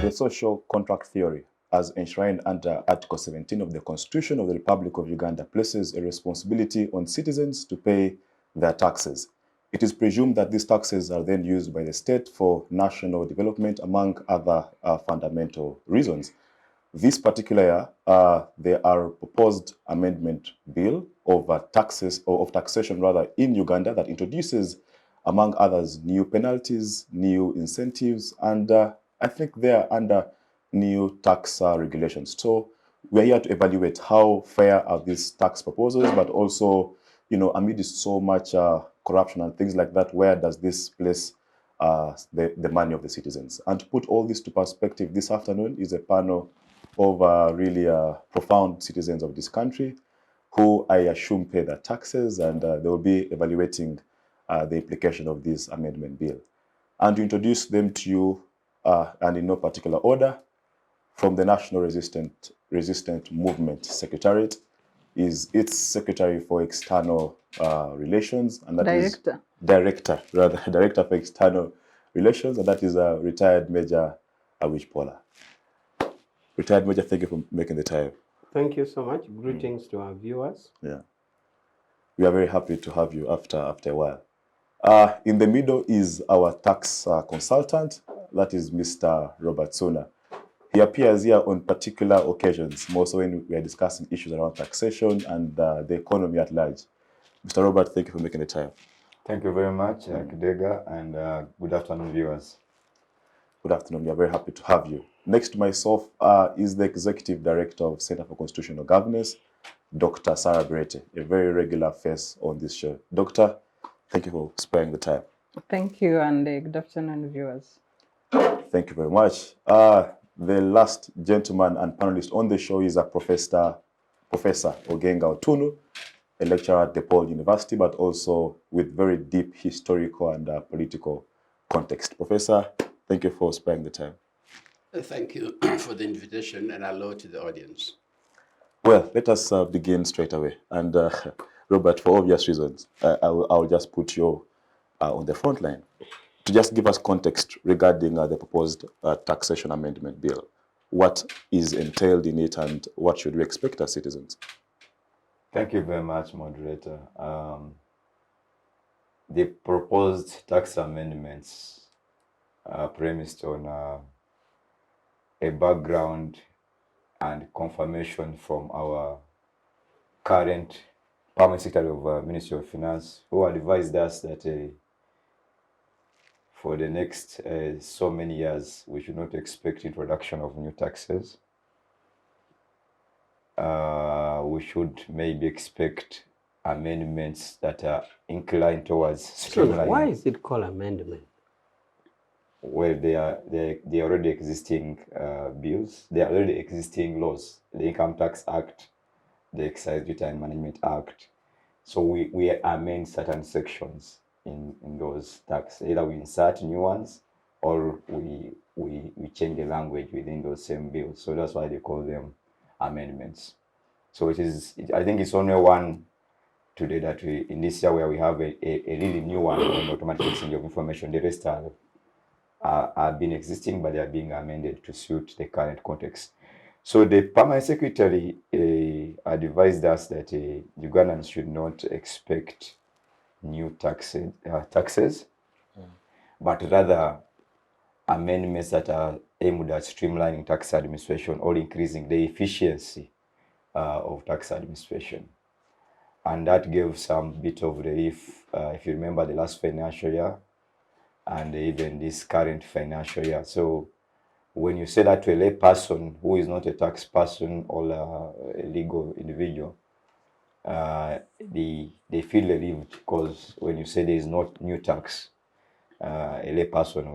the social contract theory, as enshrined under Article 17 of the Constitution of the Republic of Uganda, places a responsibility on citizens to pay their taxes. It is presumed that these taxes are then used by the state for national development, among other fundamental reasons. This particular year, there are proposed amendment bill of taxes, or of taxation rather, in Uganda that introduces, among others, new penalties, new incentives, and I think they are under new tax regulations. So we're here to evaluate how fair are these tax proposals, but also, amidst so much corruption and things like that, where does this place the money of the citizens? And to put all this to perspective, this afternoon is a panel of really profound citizens of this country who I assume pay their taxes, and they will be evaluating the implication of this amendment bill. And to introduce them to you, and in no particular order, from the National Resistant Movement Secretariat is its Secretary for External Relations, and that is Director for External Relations, and that is retired Major Awish Paula. Retired Major, thank you for making the time. Thank you so much. Greetings to our viewers. Yeah, we are very happy to have you after a while. In the middle is our tax consultant, that is Mr. Robert Suna. He appears here on particular occasions, more so when we are discussing issues around taxation and the economy at large. Mr. Robert, thank you for making the time. Thank you very much, Kidega, and good afternoon, viewers. Good afternoon. We are very happy to have you. Next to myself is the Executive Director of Center for Constitutional Governance, Dr. Sarah Brete, a very regular face on this show. Doctor, thank you for sparing the time. Thank you, and good afternoon, viewers. Thank you very much. The last gentleman and panelist on the show is Professor Ogenga Otunu, a lecturer at DePaul University, but also with very deep historical and political context. Professor, thank you for sparing the time. Thank you for the invitation, and hello to the audience. Well, let us begin straight away. And Robert, for obvious reasons, I'll just put you on the front line to just give us context regarding the proposed taxation amendment bill. What is entailed in it, and what should we expect as citizens? Thank you very much, moderator. The proposed tax amendments are premised on a background and confirmation from our current Permanent Secretary of Ministry of Finance, who advised us that for the next so many years, we should not expect introduction of new taxes. We should maybe expect amendments that are inclined towards streamlining. So why is it called amendment? Well, they are already existing bills. They are already existing laws. The Income Tax Act, the Excise Duty and Management Act. So we amend certain sections in those taxes. Either we insert new ones, or we change the language within those same bills. So that's why they call them amendments. So I think it's only one today that in this year where we have a really new one on automatic exchange of information. The rest are been existing, but they are being amended to suit the current context. So the Permanent Secretary advised us that Ugandans should not expect new taxes, but rather amendments that are aimed at streamlining tax administration or increasing the efficiency of tax administration. And that gave some bit of relief, if you remember the last financial year and even this current financial year. So when you say that to a lay person who is not a tax person or a legal individual, they feel relieved, because when you say there is not new tax, a lay person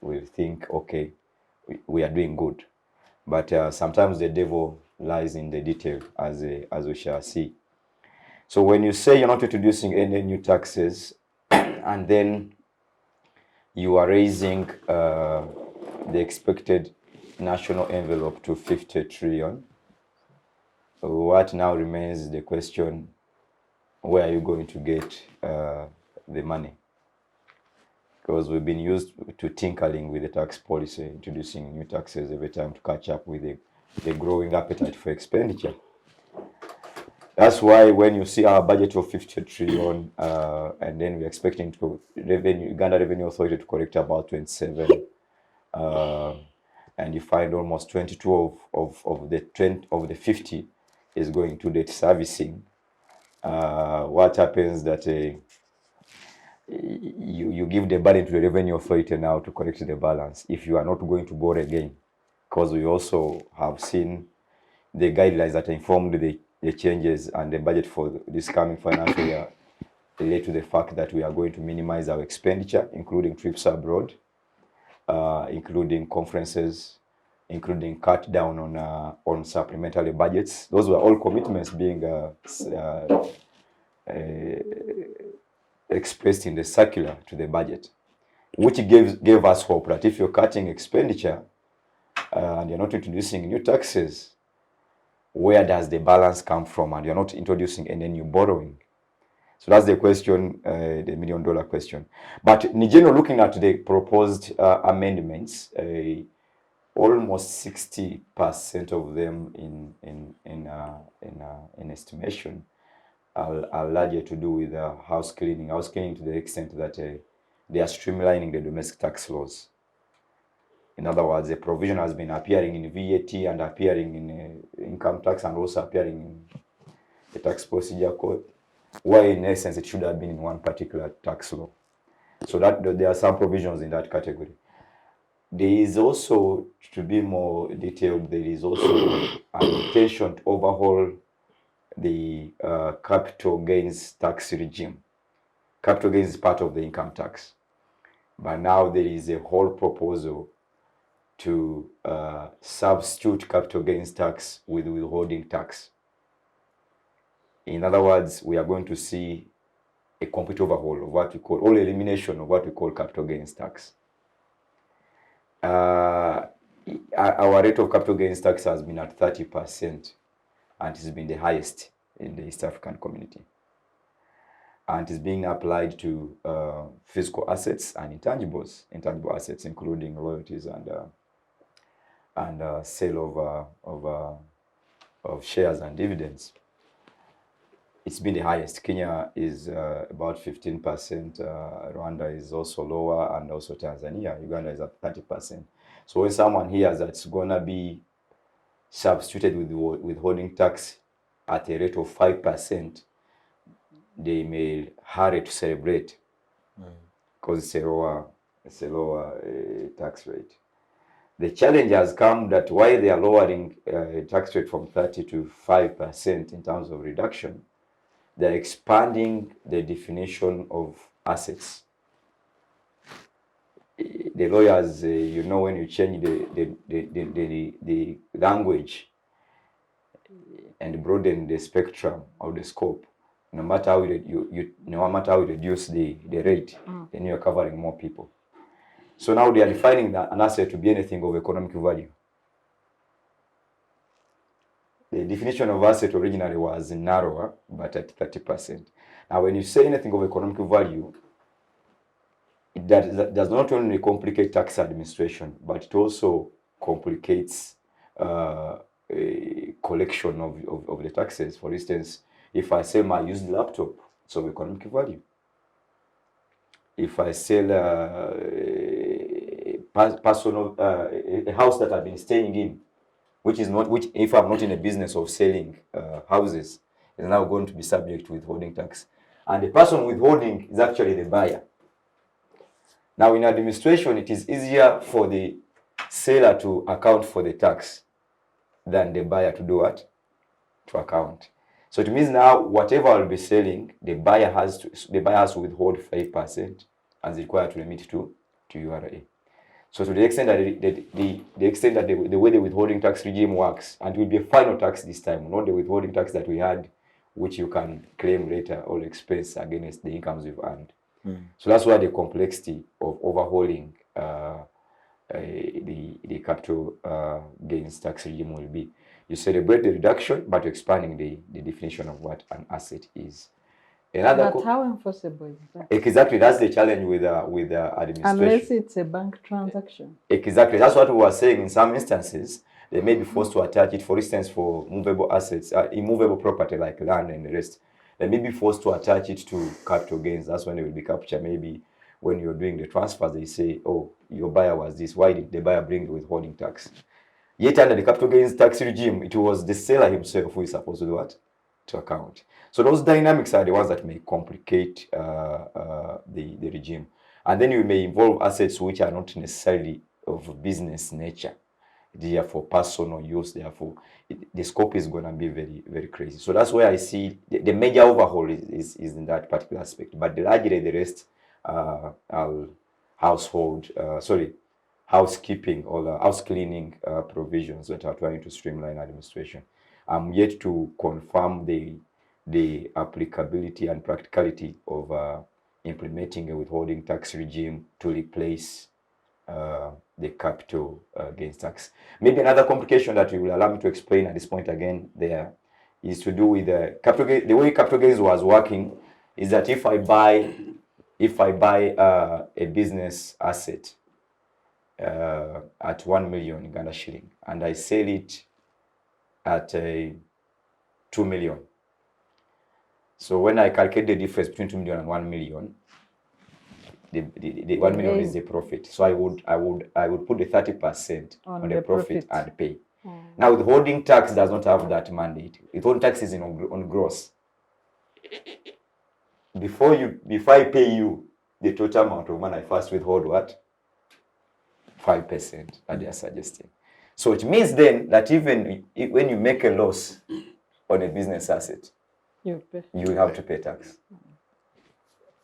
will think, okay, we are doing good. But sometimes the devil lies in the detail, as we shall see. So when you say you're not introducing any new taxes, and then you are raising the expected national envelope to 50 trillion, what now remains the question, where are you going to get the money? because we've been used to tinkering with the tax policy, introducing new taxes every time to catch up with the growing appetite for expenditure. That's why when you see our budget of 50 trillion, and then we're expecting Uganda Revenue Authority to collect about 27, and you find almost 22 of the 50 is going to debt servicing. What happens that you give the burden to the revenue authority now to correct the balance if you are not going to borrow again, because we also have seen the guidelines that informed the changes and the budget for this coming financial year relate to the fact that we are going to minimize our expenditure, including trips abroad, including conferences, including cut down on supplementary budgets. Those were all commitments being expressed in the circular to the budget, which gave us hope that if you're cutting expenditure and you're not introducing new taxes, where does the balance come from? And you're not introducing any new borrowing. So that's the question, the $1 million question. But in general, looking at the proposed amendments, almost 60% of them in estimation are largely to do with house cleaning to the extent that they are streamlining the domestic tax laws. In other words, the provision has been appearing in VAT and appearing in income tax and also appearing in the tax procedure code, where in essence it should have been in one particular tax law. So that there are some provisions in that category. There is also, to be more detailed, there is also an intention to overhaul the capital gains tax regime. Capital gains is part of the income tax, but now there is a whole proposal to substitute capital gains tax with withholding tax. In other words, we are going to see a complete overhaul of what we call, or elimination of what we call capital gains tax. Our rate of capital gains tax has been at 30%, and it has been the highest in the East African community. And it's being applied to physical assets and intangible assets, including royalties and sale of shares and dividends. It's been the highest. Kenya is about 15%, Rwanda is also lower, and also Tanzania. Uganda is at 30%. So when someone hears that's going to be substituted with withholding tax at a rate of 5%, they may hurry to celebrate because it's a lower tax rate. The challenge has come that while they are lowering tax rate from 30 to 5% in terms of reduction, they're expanding the definition of assets. The lawyers, when you change the language and broaden the spectrum of the scope, no matter how you reduce the rate, then you're covering more people. So now they are defining an asset to be anything of economic value. The definition of asset originally was narrower, but at 30%. Now, when you say anything of economic value, it does not only complicate tax administration, but it also complicates a collection of the taxes. For instance, if I sell my used laptop, it's of economic value. If I sell a house that I've been staying in, which if I'm not in a business of selling houses, is now going to be subject to withholding tax. And the person withholding is actually the buyer. Now, in administration, it is easier for the seller to account for the tax than the buyer to do what? To account. So it means now whatever I'll be selling, the buyer has to withhold 5% as required to remit to URA. So to the extent that the way the withholding tax regime works, and it will be a final tax this time, not the withholding tax that we had, which you can claim later or expense against the incomes you've earned. So that's why the complexity of overhauling the capital gains tax regime will be. You celebrate the reduction, but you're expanding the definition of what an asset is. Another But how enforceable is that? exactly, that's the challenge with administration. Unless it's a bank transaction. Exactly, that's what we were saying. In some instances, they may be forced to attach it. For instance, for movable assets, immovable property like land and the rest, they may be forced to attach it to capital gains. That's when it will be captured. Maybe when you're doing the transfers, they say, "Oh, your buyer was this. Why did the buyer bring the withholding tax?" Yet under the capital gains tax regime, it was the seller himself who is supposed to do what? To account. So those dynamics are the ones that may complicate the regime. And then you may involve assets which are not necessarily of business nature. They are for personal use, therefore the scope is going to be very, very crazy. So that's where I see the major overhaul is in that particular aspect. But largely the rest are housekeeping or house cleaning provisions that are trying to streamline administration. I'm yet to confirm the applicability and practicality of implementing a withholding tax regime to replace the capital gains tax. Maybe another complication that you will allow me to explain at this point again there is to do with the capital gain. The way capital gains was working is that if I buy a business asset at 1 million Uganda shilling and I sell it at 2 million. So when I calculate the difference between 2 million and 1 million, the 1 million is the profit. So I would put the 30% on the profit and pay. Now withholding tax does not have that mandate. Withholding tax is on gross. Before I pay you the total amount of money, I first withhold what? 5% that they are suggesting. So it means then that even when you make a loss on a business asset, you will have to pay tax.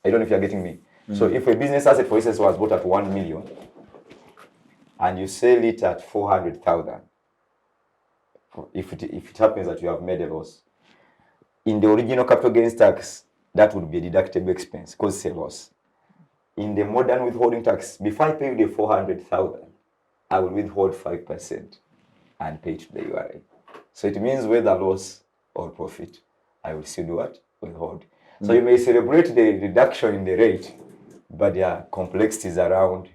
I don't know if you're getting me. So if a business asset, for instance, was bought at 1 million and you sell it at 400,000, if it happens that you have made a loss, in the original capital gains tax, that would be a deductible expense because it's a loss. In the modern withholding tax, before I pay you the 400,000, I will withhold 5% and pay to the URA. So it means whether loss or profit, I will still do what? Withhold. So you may celebrate the reduction in the rate, but there are complexities around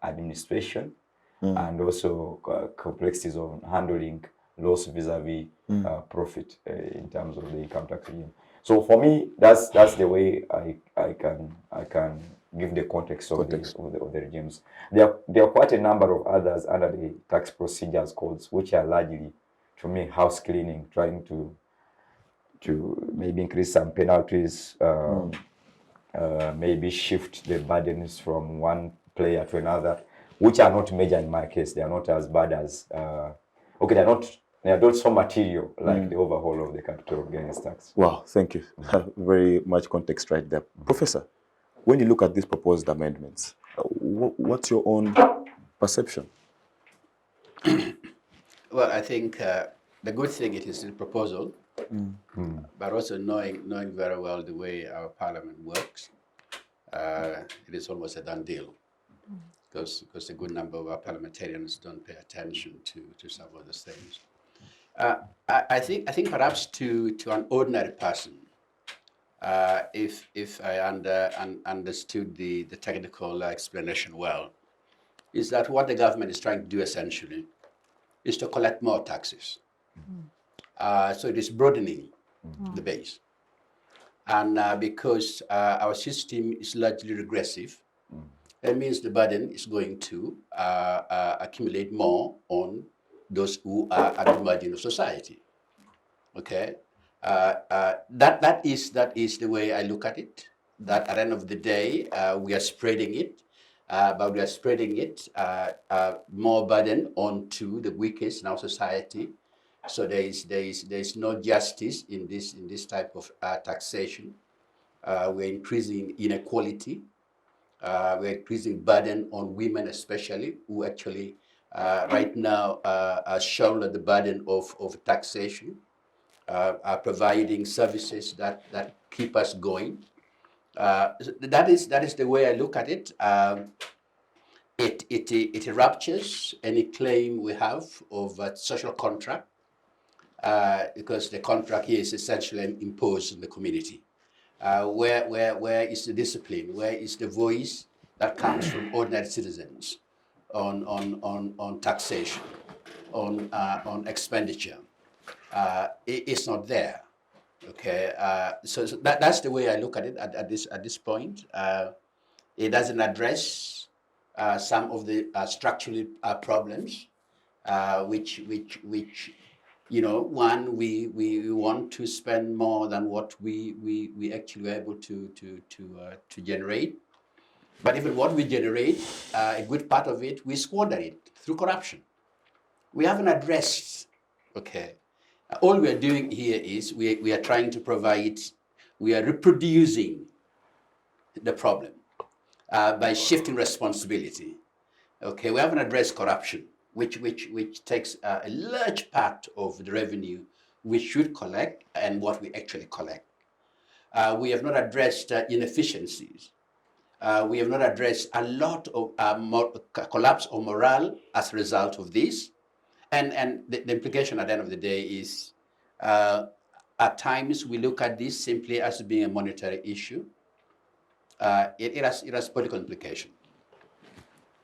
administration and also complexities of handling loss vis-a-vis profit in terms of the income tax regime. So for me, that's the way I can give the context of the regimes. There are quite a number of others under the tax procedures codes, which are largely, to me, house cleaning, trying to maybe increase some penalties, maybe shift the burdens from one player to another, which are not major in my case. They are not as bad as they are not so material like the overhaul of the capital gains tax. Wow, thank you. Very much context right there. Professor, when you look at these proposed amendments, what's your own perception? Well, I think the good thing it is a proposal, but also knowing very well the way our parliament works, it is almost a done deal. Because a good number of our parliamentarians don't pay attention to some of those things. I think perhaps to an ordinary person, if I understood the technical explanation well, is that what the government is trying to do essentially is to collect more taxes. So it is broadening the base. And because our system is largely regressive, that means the burden is going to accumulate more on those who are at the margin of society. Okay, that is the way I look at it. That at the end of the day, we are spreading it, but we are spreading it more burden onto the weakest in our society. So there is no justice in this type of taxation. We're increasing inequality. We're increasing burden on women, especially, who actually right now are shoulder the burden of taxation, are providing services that keep us going. That is the way I look at it. It ruptures any claim we have of a social contract, because the contract here is essentially imposed on the community. Where is the discipline? Where is the voice that comes from ordinary citizens on taxation, on expenditure? It's not there. Okay, so that's the way I look at it at this point. It doesn't address some of the structural problems, which one, we want to spend more than what we actually were able to generate. But even what we generate, a good part of it, we squander it through corruption. We haven't addressed, okay. All we are doing here is we are trying to provide, we are reproducing the problem by shifting responsibility. Okay, we haven't addressed corruption, which takes a large part of the revenue we should collect and what we actually collect. We have not addressed inefficiencies. We have not addressed a lot of collapse of morale as a result of this. And the implication at the end of the day is, at times we look at this simply as being a monetary issue. It has political implication.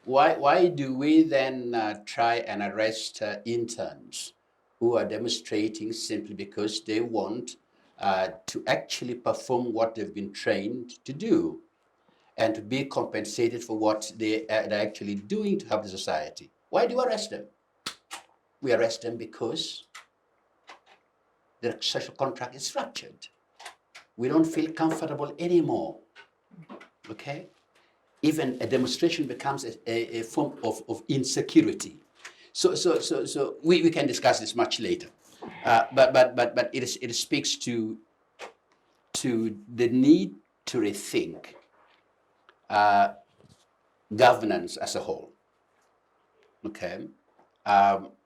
Why do we then try and arrest interns who are demonstrating simply because they want to actually perform what they've been trained to do and to be compensated for what they're actually doing to help the society? Why do you arrest them? We arrest them because the social contract is fractured. We don't feel comfortable anymore, okay? Even a demonstration becomes a form of insecurity. So we can discuss this much later. But it speaks to the need to rethink governance as a whole, okay?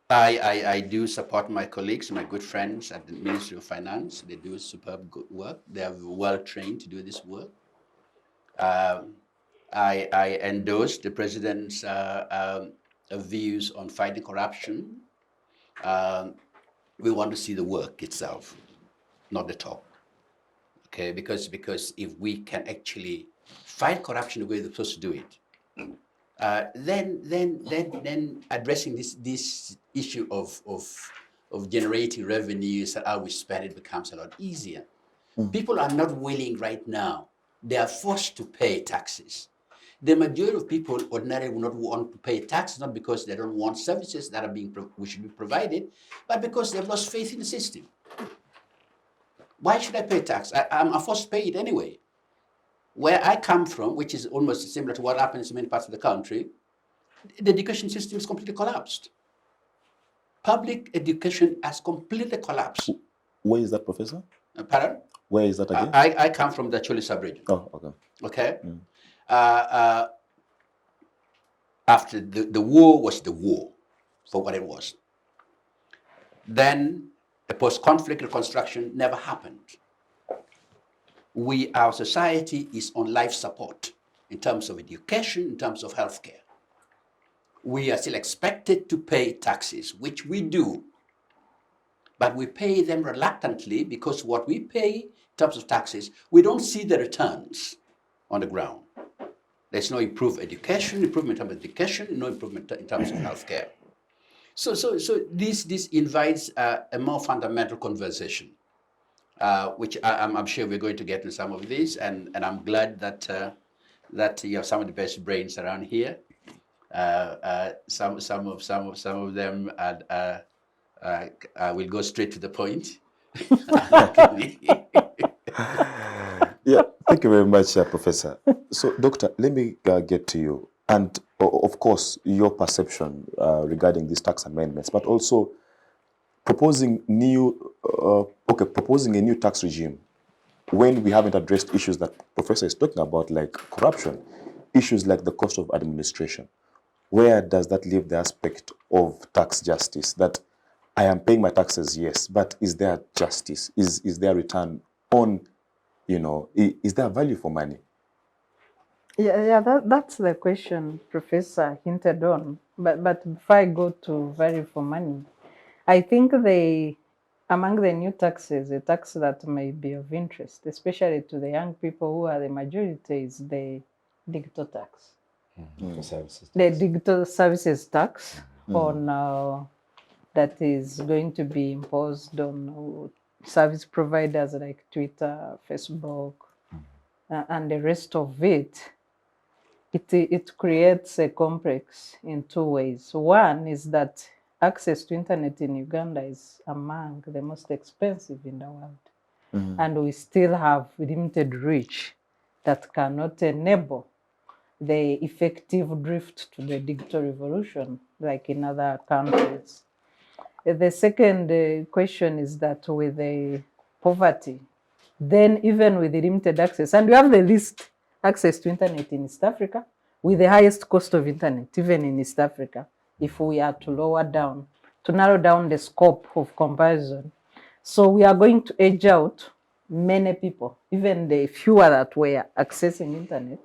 I do support my colleagues, my good friends at the Ministry of Finance. They do superb good work. They are well trained to do this work. I endorse the President's views on fighting corruption. We want to see the work itself, not the talk. Okay, because if we can actually fight corruption the way they're supposed to do it, then addressing this issue of generating revenues and how we spend it becomes a lot easier. People are not willing right now. They are forced to pay taxes. The majority of people ordinarily will not want to pay taxes, not because they don't want services that are which should be provided, but because they've lost faith in the system. Why should I pay tax? I'm forced to pay it anyway. Where I come from, which is almost similar to what happens in many parts of the country, the education system is completely collapsed. Public education has completely collapsed. Where is that, Professor? Pardon? Where is that again? I come from the Choli sub-region. Oh, okay. Okay? After the war was the war, for what it was. Then the post-conflict reconstruction never happened. Our society is on life support in terms of education, in terms of healthcare. We are still expected to pay taxes, which we do, but we pay them reluctantly because what we pay in terms of taxes, we don't see the returns on the ground. There's no improvement in terms of education, no improvement in terms of healthcare. So this invites a more fundamental conversation, which I'm sure we're going to get into some of these, and I'm glad that you have some of the best brains around here. Some of them will go straight to the point. Yeah, thank you very much, Professor. So, Doctor, let me get to you. And of course, your perception regarding these tax amendments, but also proposing a new tax regime when we haven't addressed issues that Professor is talking about, like corruption, issues like the cost of administration. Where does that leave the aspect of tax justice? That I am paying my taxes, yes, but is there justice? Is there return on, is there value for money? Yeah, that's the question Professor hinted on. But before I go to value for money, I think the Among the new taxes, a tax that may be of interest, especially to the young people who are the majority, is the digital tax. Services The tax. digital services tax on that is going to be imposed on service providers like Twitter, Facebook, and the rest of it. It creates a complex in two ways. One is that access to internet in Uganda is among the most expensive in the world. And we still have limited reach that cannot enable the effective drift to the digital revolution like in other countries. The second question is that with the poverty, then even with the limited access, and we have the least access to internet in East Africa, with the highest cost of internet, even in East Africa, if we are to narrow down the scope of comparison. So we are going to edge out many people, even the fewer that were accessing internet,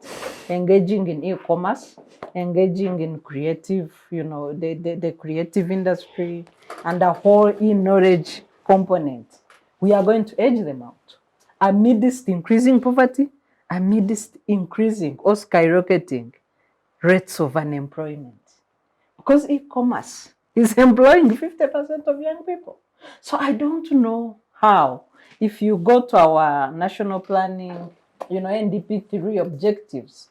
engaging in e-commerce, engaging in creative, the creative industry, and the whole e-knowledge component. We are going to edge them out amidst increasing poverty, amidst increasing or skyrocketing rates of unemployment. Because e-commerce is employing 50% of young people. So I don't know how, if you go to our national planning, NDP 3 objectives,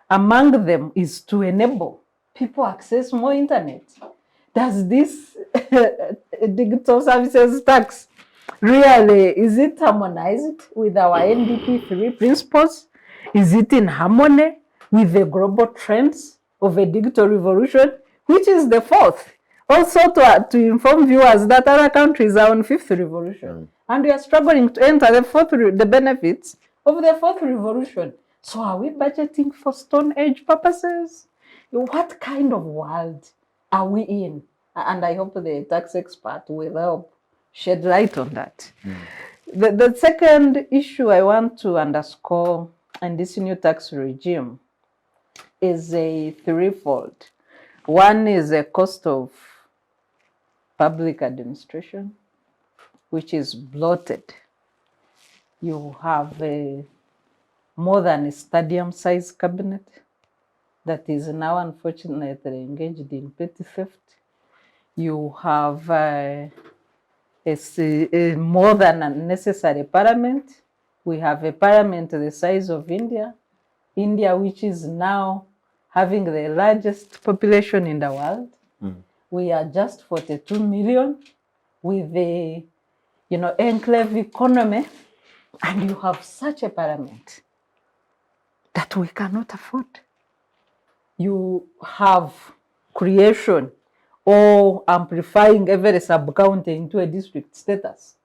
among them is to enable people access more internet. Does this digital services tax really, is it harmonized with our NDP 3 principles? Is it in harmony with the global trends of a digital revolution, which is the fourth? Also to inform viewers that other countries are on fifth revolution. And we are struggling to enter the benefits of the fourth revolution. So are we budgeting for Stone Age purposes? What kind of world are we in? And I hope the tax expert will help shed light on that. The second issue I want to underscore in this new tax regime is a threefold. One is a cost of public administration, which is bloated. You have more than a stadium-sized cabinet that is now unfortunately engaged in petty theft. You have more than a necessary parliament. We have a parliament the size of India, which is now having the largest population in the world. We are just 42 million with the, enclave economy, and you have such a parliament that we cannot afford. You have creation or amplifying every sub-county into a district status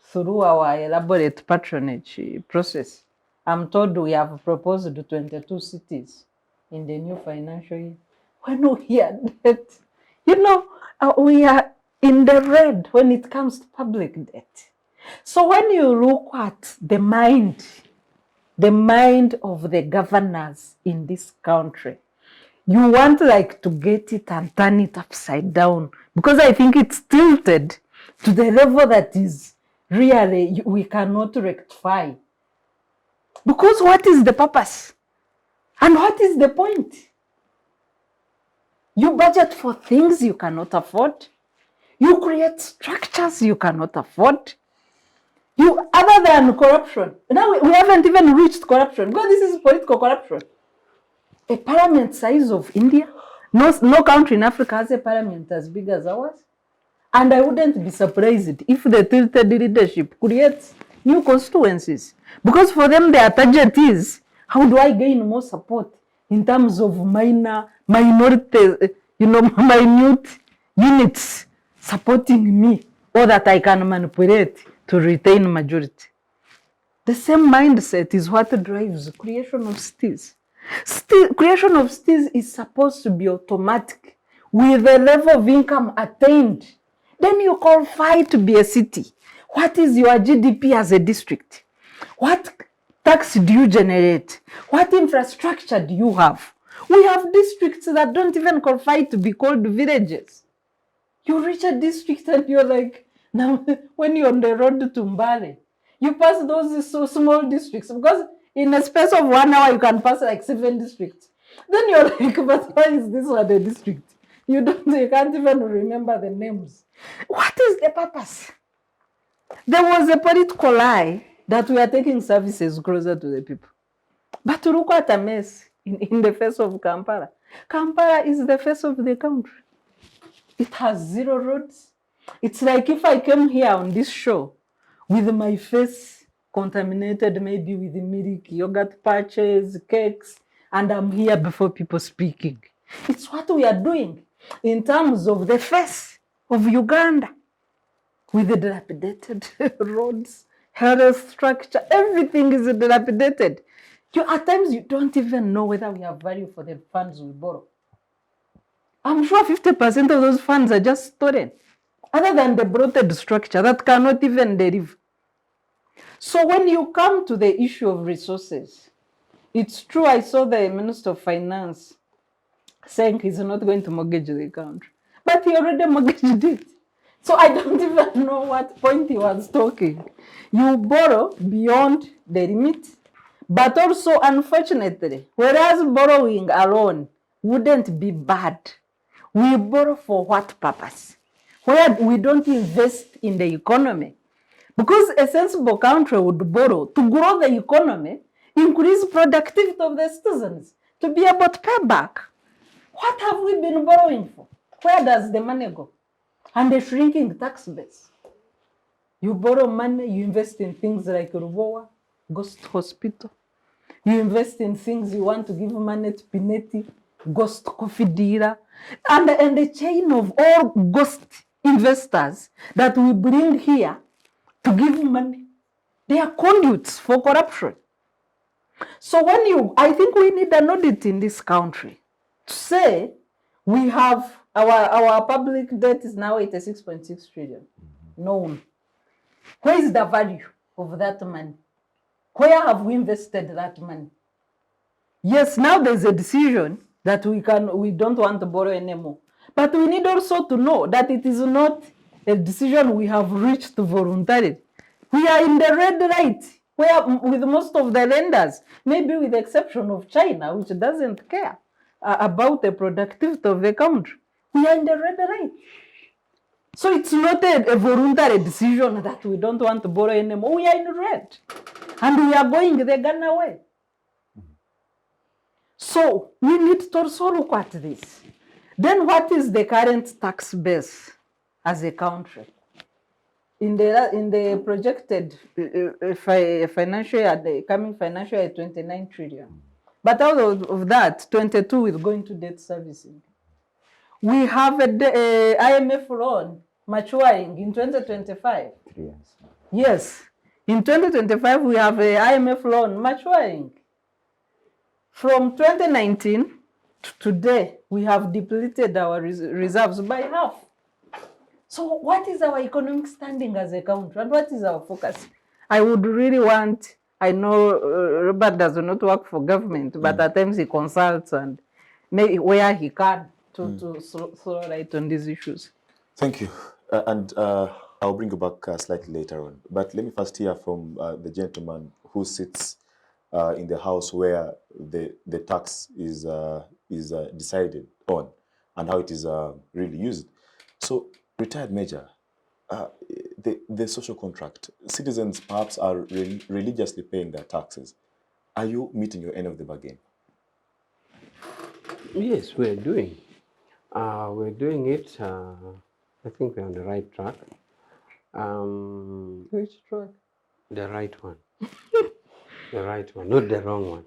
through our elaborate patronage process. I'm told we have proposed 22 cities in the new financial year. When we hear that, we are in the red when it comes to public debt. So when you look at the mind of the governors in this country, you want to get it and turn it upside down, because I think it's tilted to the level that is really we cannot rectify. Because what is the purpose? And what is the point? You budget for things you cannot afford. You create structures you cannot afford. Other than corruption. Now we haven't even reached corruption, because this is political corruption. A parliament size of India. No country in Africa has a parliament as big as ours. And I wouldn't be surprised if the tilted leadership creates new constituencies. Because for them, their target is, how do I gain more support in terms of minute units supporting me, or that I can manipulate to retain majority. The same mindset is what drives the creation of cities. Creation of cities is supposed to be automatic with the level of income attained. Then you qualify to be a city. What is your GDP as a district? What tax do you generate? What infrastructure do you have? We have districts that don't even qualify to be called villages. You reach a district and you're like, Now, when you're on the road to Mbale, you pass those so small districts because in a space of 1 hour, you can pass like 7 districts. Then you're like, but why is this one a district? You can't even remember the names. What is the purpose? There was a political lie that we are taking services closer to the people. But look at a mess in the face of Kampala. Kampala is the face of the country. It has 0 roads. It's like if I came here on this show with my face contaminated maybe with milk, yogurt patches, cakes, and I'm here before people speaking. It's what we are doing in terms of the face of Uganda with the dilapidated roads, health structure, everything is dilapidated. At times you don't even know whether we have value for the funds we borrow. I'm sure 50% of those funds are just stolen, other than the bloated structure that cannot even deliver. So when you come to the issue of resources, it's true, I saw the Minister of Finance saying he's not going to mortgage the country, but he already mortgaged it. So I don't even know what point he was talking. You borrow beyond the limit, but also, unfortunately, whereas borrowing alone wouldn't be bad, we borrow for what purpose? Where we don't invest in the economy. Because a sensible country would borrow to grow the economy, increase productivity of the citizens, to be able to pay back. What have we been borrowing for? Where does the money go? And the shrinking tax base. You borrow money, you invest in things like Rubowa, Ghost Hospital. You invest in things you want to give money to Pineti, Ghost Coffee Dealer, and the chain of all ghost investors that we bring here to give money. They are conduits for corruption. So I think we need an audit in this country to say we have our public debt is now 86.6 trillion. Known. Where is the value of that money? Where have we invested that money? Yes, now there's a decision that we don't want to borrow anymore. But we need also to know that it is not a decision we have reached voluntarily. We are in the red light, where with most of the lenders, maybe with the exception of China, which doesn't care about the productivity of the country. We are in the red light. So it's not a voluntary decision that we don't want to borrow anymore. We are in red. And we are going the Ghana way. So we need to also look at this. Then what is the current tax base as a country? In the projected financial year, the coming financial year, 29 trillion. But out of that, 22 is going to debt servicing. We have a IMF loan maturing in 2025. 3 years. Yes. In 2025, we have a IMF loan maturing. From 2019 to today, we have depleted our reserves by half. So what is our economic standing as a country, and what is our focus? I would really want, I know Robert does not work for government, but at times he consults and maybe where he can to throw light on these issues. Thank you. I'll bring you back slightly later on. But let me first hear from the gentleman who sits in the house where the tax is decided on and how it is really used. So, retired Major, the social contract, citizens perhaps are religiously paying their taxes. Are you meeting your end of the bargain? Yes, we're doing. We're doing it. I think we're on the right track. Which track? The right one. The right one, not the wrong one.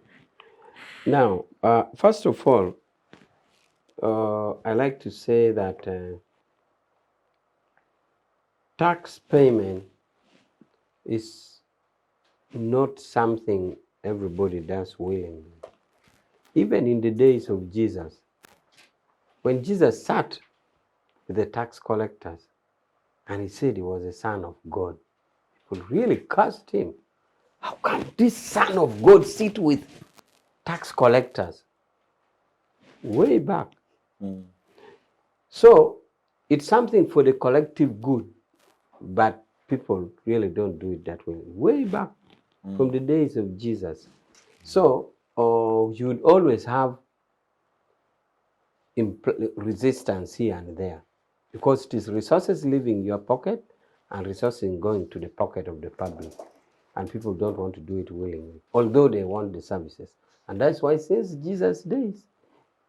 Now, first of all, I like to say that tax payment is not something everybody does willingly. Even in the days of Jesus, when Jesus sat with the tax collectors and he said he was a son of God, people really cursed him. How can this son of God sit with tax collectors? Way back. So it's something for the collective good but people really don't do it that way. Way back from the days of Jesus. So you would always have resistance here and there, because it is resources leaving your pocket and resources going to the pocket of the public, and people don't want to do it willingly, although they want the services. And that's why since Jesus' days,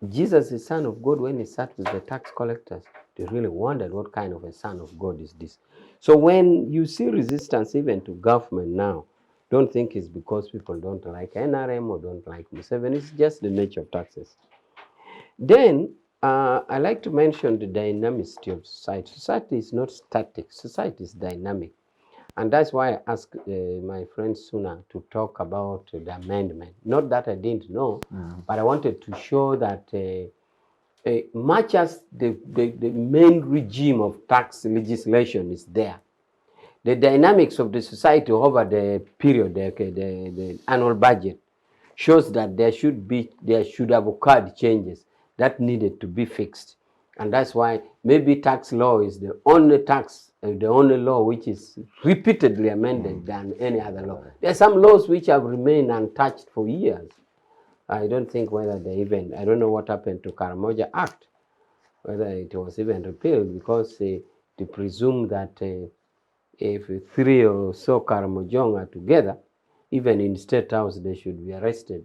Jesus, the Son of God, when he sat with the tax collectors, they really wondered what kind of a Son of God is this. So when you see resistance even to government now, don't think it's because people don't like NRM or don't like Museveni. It's just the nature of taxes. Then I like to mention the dynamicity of society. Society is not static. Society is dynamic. And that's why I asked my friend Suna to talk about the amendment. Not that I didn't know, but I wanted to show that much as the main regime of tax legislation is there, the dynamics of the society over the period, the annual budget, shows that there should have occurred changes that needed to be fixed. And that's why maybe tax law is the only law which is repeatedly amended than any other law. There are some laws which have remained untouched for years. I don't think whether I don't know what happened to Karamoja Act, whether it was even repealed, because they presume that if three or so Karamojong are together, even in State House, they should be arrested,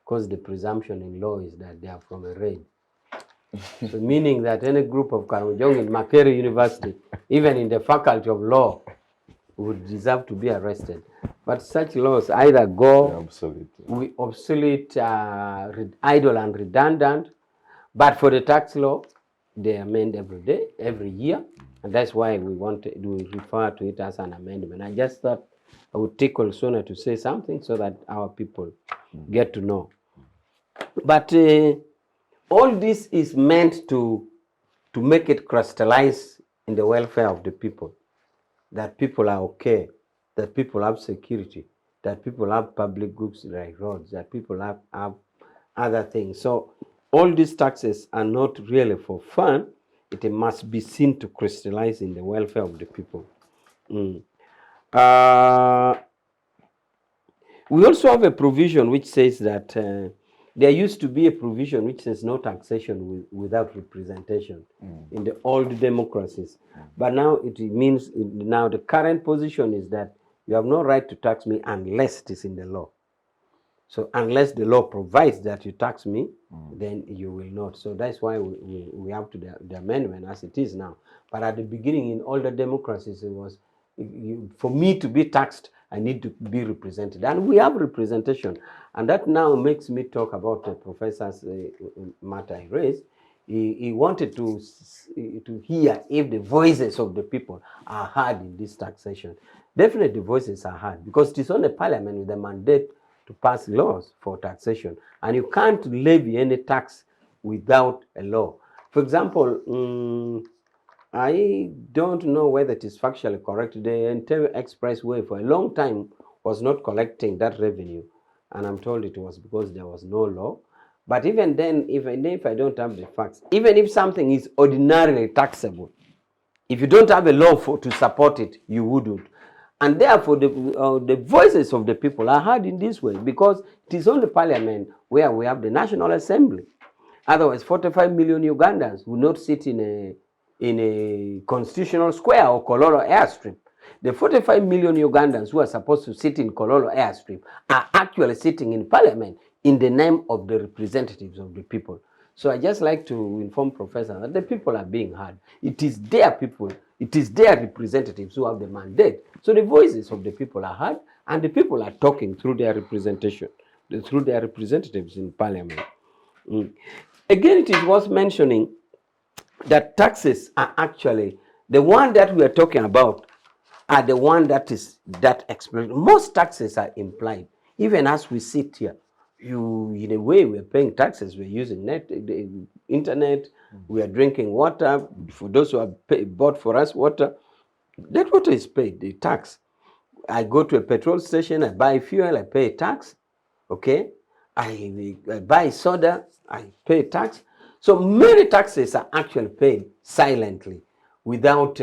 because the presumption in law is that they are from a raid. So meaning that any group of Karamojong in Makerere University, even in the faculty of law, would deserve to be arrested. But such laws either go obsolete, idle and redundant, but for the tax law, they amend every day, every year, and that's why we refer to it as an amendment. I just thought I would tickle Sona to say something so that our people get to know. But all this is meant to make it crystallize in the welfare of the people, that people are okay, that people have security, that people have public goods like roads, that people have other things. So all these taxes are not really for fun. It must be seen to crystallize in the welfare of the people. We also have a provision which says that there used to be a provision which says no taxation without representation in the old democracies. But now it means, now the current position is that you have no right to tax me unless it is in the law. So unless the law provides that you tax me, then you will not. So that's why we have to the amendment as it is now. But at the beginning, in all the democracies, it was, for me to be taxed, I need to be represented. And we have representation. And that now makes me talk about the professor's matter I raised. He wanted to hear if the voices of the people are heard in this taxation. Definitely the voices are heard, because it is on the parliament with the mandate to pass laws for taxation. And you can't levy any tax without a law. For example, I don't know whether it is factually correct. The entire expressway for a long time was not collecting that revenue. And I'm told it was because there was no law. But even then, even if I don't have the facts, even if something is ordinarily taxable, if you don't have a law to support it, you wouldn't. And therefore, the voices of the people are heard in this way, because it is only parliament where we have the National Assembly. Otherwise, 45 million Ugandans will not sit in a constitutional square or Kololo airstrip. The 45 million Ugandans who are supposed to sit in Kololo airstrip are actually sitting in parliament in the name of the representatives of the people. So I just like to inform Professor that the people are being heard. It is their people, it is their representatives who have the mandate. So the voices of the people are heard, and the people are talking through their representation, through their representatives in parliament. Again, it is worth mentioning that taxes are actually, the one that we are talking about are the one that is that explicit. Most taxes are implied. Even as we sit here, in a way, we're paying taxes. We're using the internet. We are drinking water. For those who have bought for us water, that water is paid, the tax. I go to a petrol station, I buy fuel, I pay tax. Okay, I buy soda, I pay tax. So many taxes are actually paid silently, without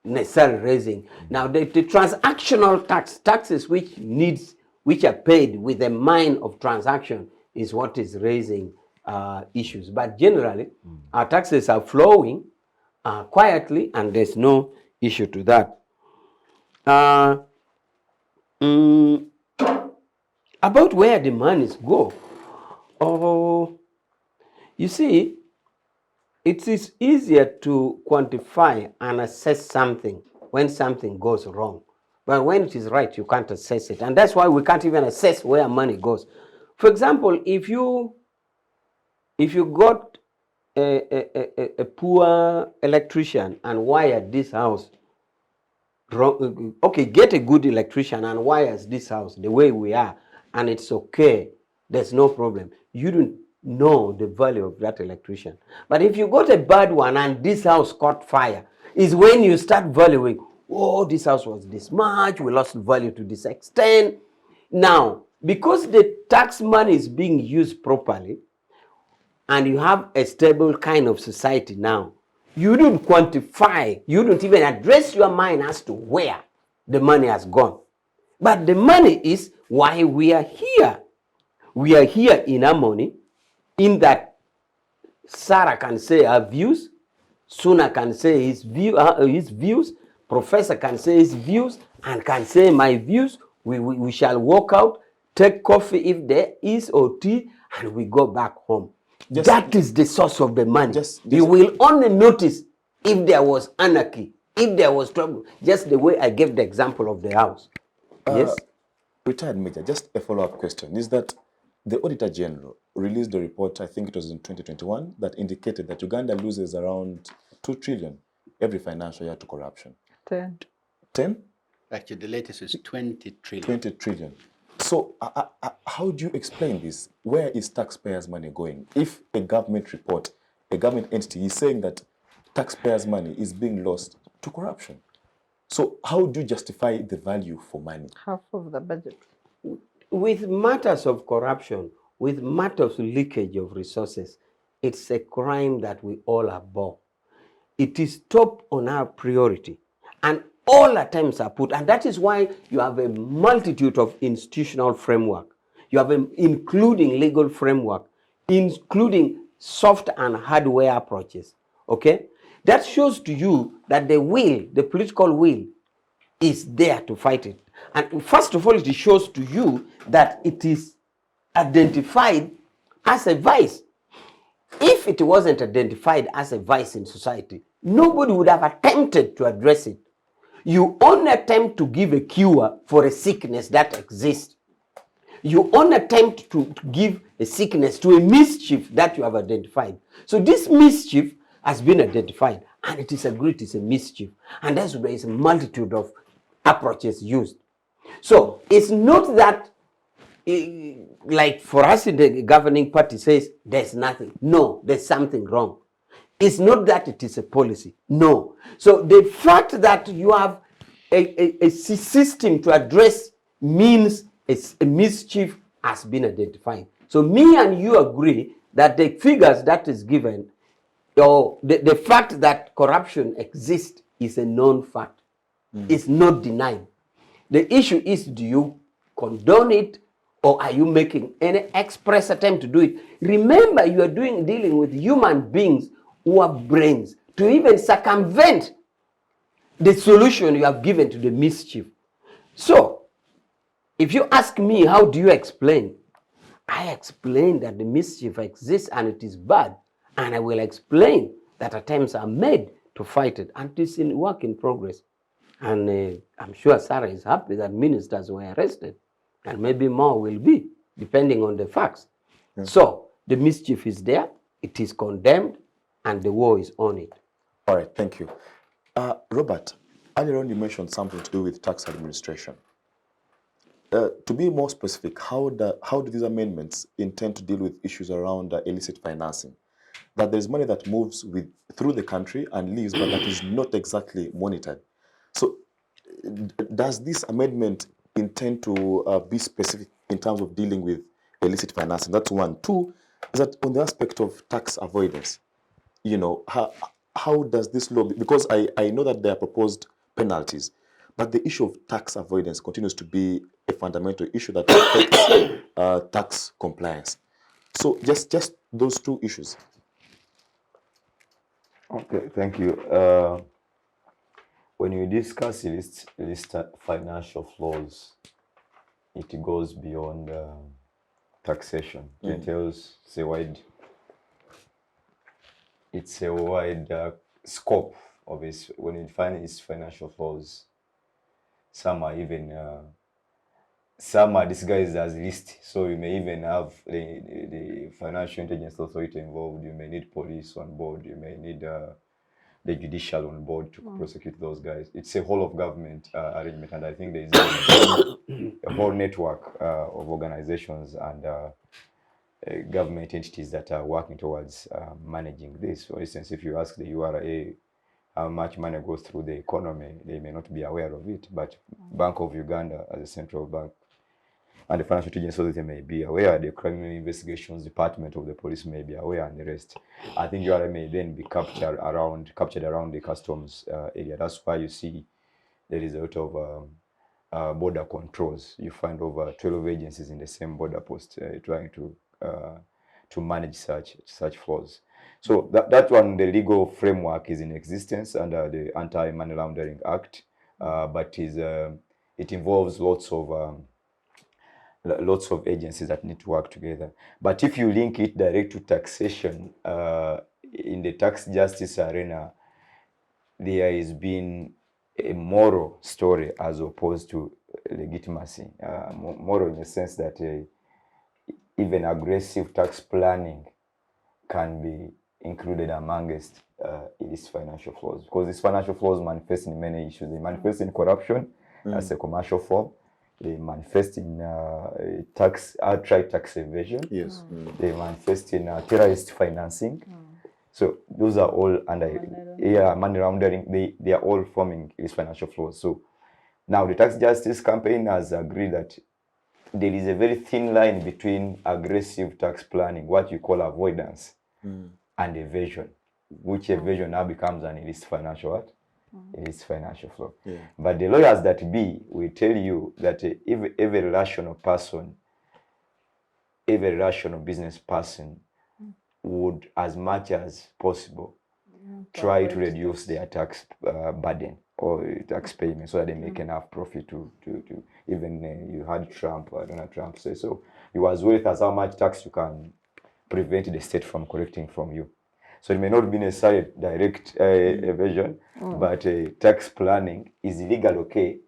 necessarily raising. Now, the transactional taxes which are paid with the mind of transaction is what is raising issues. But generally, our taxes are flowing quietly, and there's no issue to that. About where the monies go, you see, it is easier to quantify and assess something when something goes wrong. But when it is right, you can't assess it. And that's why we can't even assess where money goes. For example, if you got a poor electrician and wired this house, okay, get a good electrician and wires this house the way we are, and it's okay, there's no problem. You don't know the value of that electrician. But if you got a bad one and this house caught fire, is when you start valuing, oh, this house was this much, we lost value to this extent. Now, because the tax money is being used properly, and you have a stable kind of society now, you don't quantify, you don't even address your mind as to where the money has gone. But the money is why we are here. We are here in harmony, in that Sarah can say her views, Suna can say his views, Professor can say his views, and can say my views. We shall walk out, take coffee if there is, or tea, and we go back home. That is the source of the money. You will only notice if there was anarchy, if there was trouble, just the way I gave the example of the house. Yes? Retired Major, just a follow-up question is that the Auditor General released a report, I think it was in 2021, that indicated that Uganda loses around 2 trillion every financial year to corruption. 10. 10? Actually, the latest is 20 trillion. 20 trillion. So how do you explain this? Where is taxpayers' money going? If a government report, a government entity is saying that taxpayers' money is being lost to corruption. So how do you justify the value for money? Half of the budget. With matters of corruption, with matters of leakage of resources, it's a crime that we all abhor. It is top on our priority, and all attempts are put, and that is why you have a multitude of institutional framework. You have including legal framework, including soft and hardware approaches. Okay, that shows to you that the will, the political will, is there to fight it. And first of all, it shows to you that it is identified as a vice. If it wasn't identified as a vice in society, nobody would have attempted to address it. You only attempt to give a cure for a sickness that exists. You only attempt to give a sickness to a mischief that you have identified. So this mischief has been identified, and it is agreed it's a mischief. And that's why there is a multitude of approaches used. So it's not that, like for us in the governing party says, there's nothing. No, there's something wrong. It's not that it is a policy. No. So the fact that you have a system to address means a mischief has been identified. So me and you agree that the figures that is given, or the fact that corruption exists is a known fact. It's not denied. The issue is, do you condone it, or are you making any express attempt to do it? Remember, you are dealing with human beings who have brains to even circumvent the solution you have given to the mischief. So, if you ask me, how do you explain? I explain that the mischief exists and it is bad, and I will explain that attempts are made to fight it, and it is in work in progress. And I'm sure Sarah is happy that ministers were arrested, and maybe more will be, depending on the facts. Yeah. So the mischief is there, it is condemned, and the war is on it. All right, thank you. Robert, earlier on you mentioned something to do with tax administration. To be more specific, how do these amendments intend to deal with issues around illicit financing? That there's money that moves through the country and leaves, but that is not exactly monitored. So does this amendment intend to be specific in terms of dealing with illicit financing? That's one. Two, is that on the aspect of tax avoidance, you know, how does this law, because I know that there are proposed penalties. But the issue of tax avoidance continues to be a fundamental issue that affects tax compliance. So just those two issues. Okay, thank you. When you discuss illicit financial flows, it goes beyond taxation. It entails it's a wide scope of its, when you define its financial flows. Some are even some are disguised as list, so you may even have the financial intelligence authority involved. You may need police on board. You may need the judicial on board to prosecute those guys. It's a whole of government arrangement, and I think there is a whole network of organizations and government entities that are working towards managing this. For instance, if you ask the URA how much money goes through the economy, they may not be aware of it, but Bank of Uganda as a central bank and the Financial Intelligence Authority may be aware, the Criminal Investigations Department of the police may be aware, and the rest. I think URA may then be captured around the customs area. That's why you see there is a lot of border controls. You find over 12 agencies in the same border post trying to manage such flows. So that one, the legal framework is in existence under the Anti-Money Laundering Act, but it involves lots of agencies that need to work together. But if you link it direct to taxation, in the tax justice arena, there has been a moral story as opposed to legitimacy. Moral in the sense that even aggressive tax planning can be included amongst these financial flows, because these financial flows manifest in many issues. They manifest in corruption as a commercial form. They manifest in outright tax evasion. Yes. They manifest in terrorist financing. So those are all under money laundering. They are all forming these financial flows. So now the tax justice campaign has agreed that there is a very thin line between aggressive tax planning, what you call avoidance, and evasion, which evasion now becomes an illicit financial illicit financial flow. Yeah. But the lawyers that be will tell you that every rational person, every rational business person would, as much as possible, try to reduce their tax burden or tax payment so that they make enough profit to even you had Donald Trump say so. You as worth as how much tax you can prevent the state from collecting from you. So it may not be necessarily direct evasion, but tax planning is illegal, okay?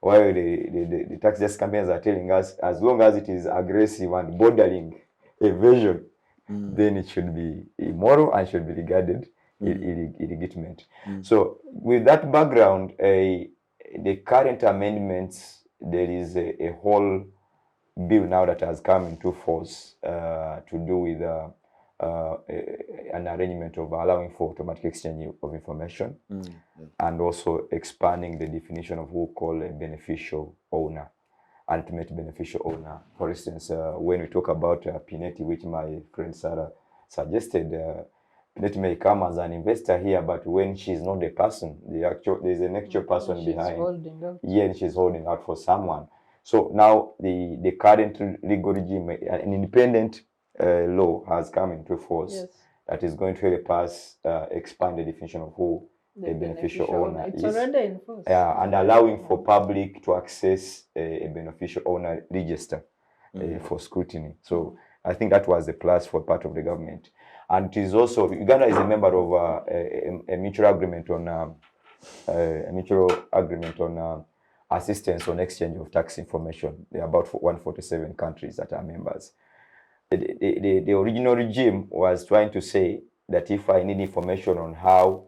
While the tax justice campaigns are telling us, as long as it is aggressive and bordering evasion, then it should be immoral and should be regarded illegitimate. So with that background, the current amendments, there is a whole bill now that has come into force to do with an arrangement of allowing for automatic exchange of information and also expanding the definition of who we call a beneficial owner, ultimate beneficial owner. For instance, when we talk about Pineti, which my friend Sarah suggested, Pineti may come as an investor here, but when she's not the person, there's an actual person behind. Yeah, and she's holding out for someone. So now the current legal regime, an independent law has come into force that is going to help us expand the definition of who a beneficial owner is. It's already in force. And allowing for public to access a beneficial owner register for scrutiny. So I think that was the plus for part of the government. And it is also, Uganda is a member of a mutual agreement on assistance on exchange of tax information. There are about 147 countries that are members. The original regime was trying to say that if I need information on how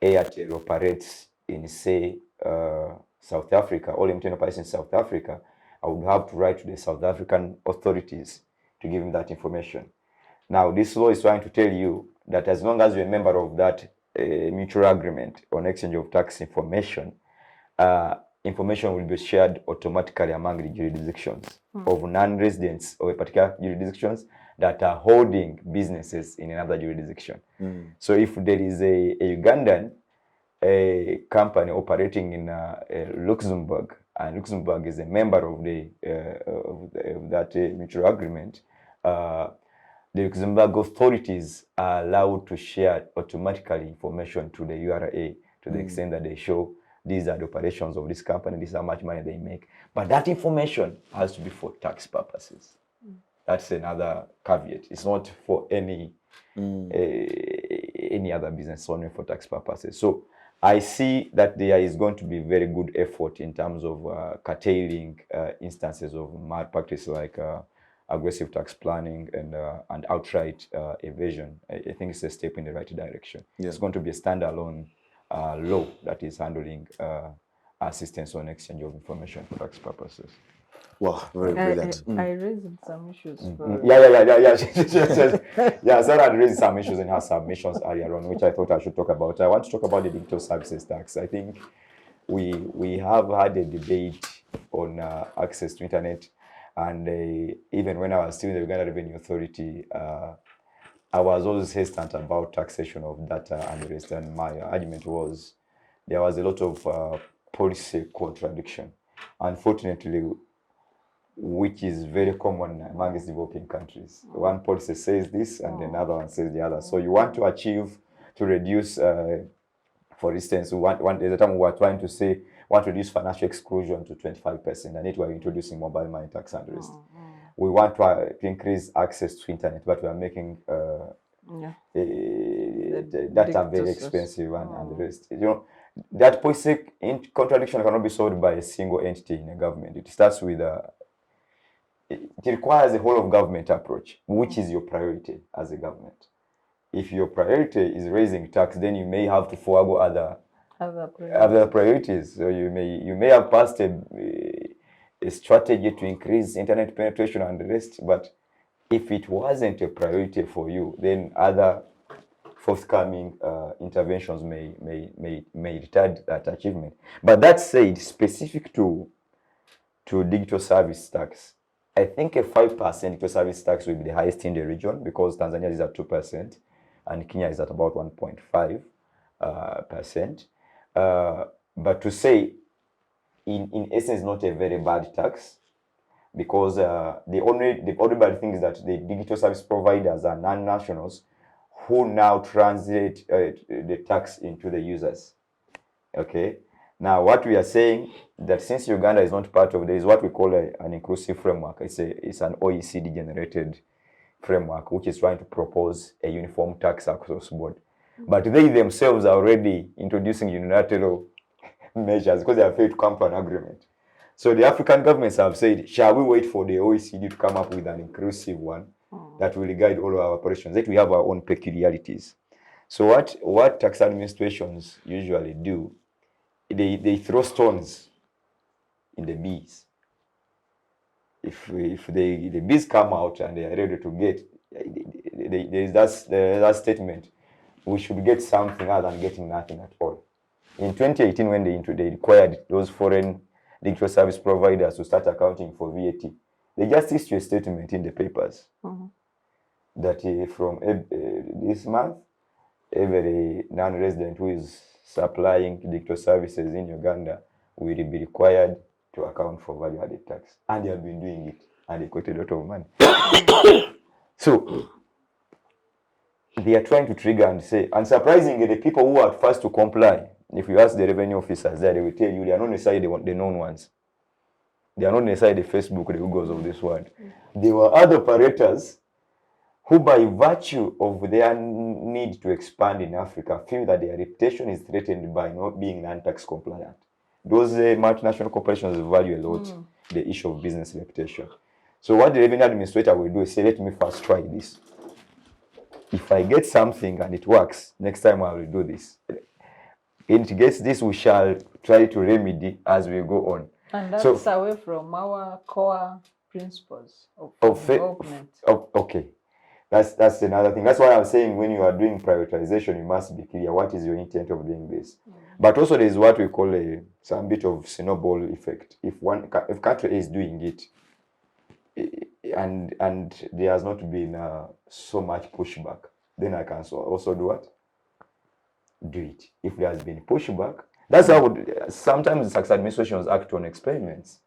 Airtel operates in, say, South Africa, all MTN operates in South Africa, I would have to write to the South African authorities to give them that information. Now, this law is trying to tell you that as long as you're a member of that mutual agreement on exchange of tax information, information will be shared automatically among the jurisdictions of non-residents of a particular jurisdictions that are holding businesses in another jurisdiction. So if there is a Ugandan a company operating in Luxembourg, and Luxembourg is a member of that mutual agreement, the Luxembourg authorities are allowed to share automatically information to the URA to the extent that they show these are the operations of this company, this is how much money they make. But that information has to be for tax purposes. That's another caveat. It's not for any other business, only for tax purposes. So I see that there is going to be very good effort in terms of curtailing instances of malpractice like aggressive tax planning and outright evasion. I think it's a step in the right direction. Yeah. It's going to be a standalone law that is handling assistance on exchange of information for tax purposes. Wow, very brilliant. I raised some issues for Yeah, Sarah had raised some issues in her submissions earlier on, which I thought I should talk about. I want to talk about the digital services tax. I think we have had a debate on access to internet, and even when I was still in the Uganda Revenue Authority, I was always hesitant about taxation of data and the rest, and my argument was there was a lot of policy contradiction. Unfortunately, which is very common amongst developing countries. One policy says this and another one says the other. So you want to achieve, to reduce, for instance, there's a time we were trying to say, want to reduce financial exclusion to 25%, and it we're introducing mobile money tax and the rest. We want to increase access to internet, but we are making data very expensive and the rest. You know, that policy contradiction cannot be solved by a single entity in a government. It starts with it requires a whole of government approach. Which is your priority as a government? If your priority is raising tax, then you may have to forego other priorities. So you may have passed a strategy to increase internet penetration and the rest, but if it wasn't a priority for you, then other forthcoming interventions may retard that achievement. But that said, specific to digital service tax, I think a 5% digital service tax will be the highest in the region, because Tanzania is at 2% and Kenya is at about 1.5%. But to say, in essence, not a very bad tax, because the only bad thing is that the digital service providers are non-nationals who now translate the tax into the users. Okay. Now, what we are saying that since Uganda is not part of there is what we call an inclusive framework. It's an OECD generated framework which is trying to propose a uniform tax across board. But they themselves are already introducing unilateral measures because they have failed to come to an agreement. So the African governments have said, shall we wait for the OECD to come up with an inclusive one that will guide all our operations? That we have our own peculiarities. So what tax administrations usually do, they throw stones in the bees. If the bees come out and they are ready to get, there is that statement, we should get something other than getting nothing at all. In 2018, when they required those foreign digital service providers to start accounting for VAT, they just issued a statement in the papers that from this month, every non-resident who is supplying digital services in Uganda will be required to account for value-added tax. And they have been doing it, and they collected a lot of money. So they are trying to trigger and say, and surprisingly, the people who are first to comply, if you ask the revenue officers there, they will tell you they are not necessarily the known ones. They are not necessarily the Facebook, the Googles of this world. There were other operators who, by virtue of their need to expand in Africa, feel that their reputation is threatened by not being non-tax compliant. Those multinational corporations value a lot the issue of business reputation. So what the revenue administrator will do is say, let me first try this. If I get something and it works, next time I will do this. If it gets this, we shall try to remedy as we go on. And that's away from our core principles of development. Okay. That's another thing. That's why I'm saying when you are doing prioritization, you must be clear what is your intent of doing this. But also there is what we call some bit of snowball effect. If country A is doing it, and there has not been so much pushback, then I can also do what? do it. If there has been pushback, that's how sometimes the tax administrations act on experiments.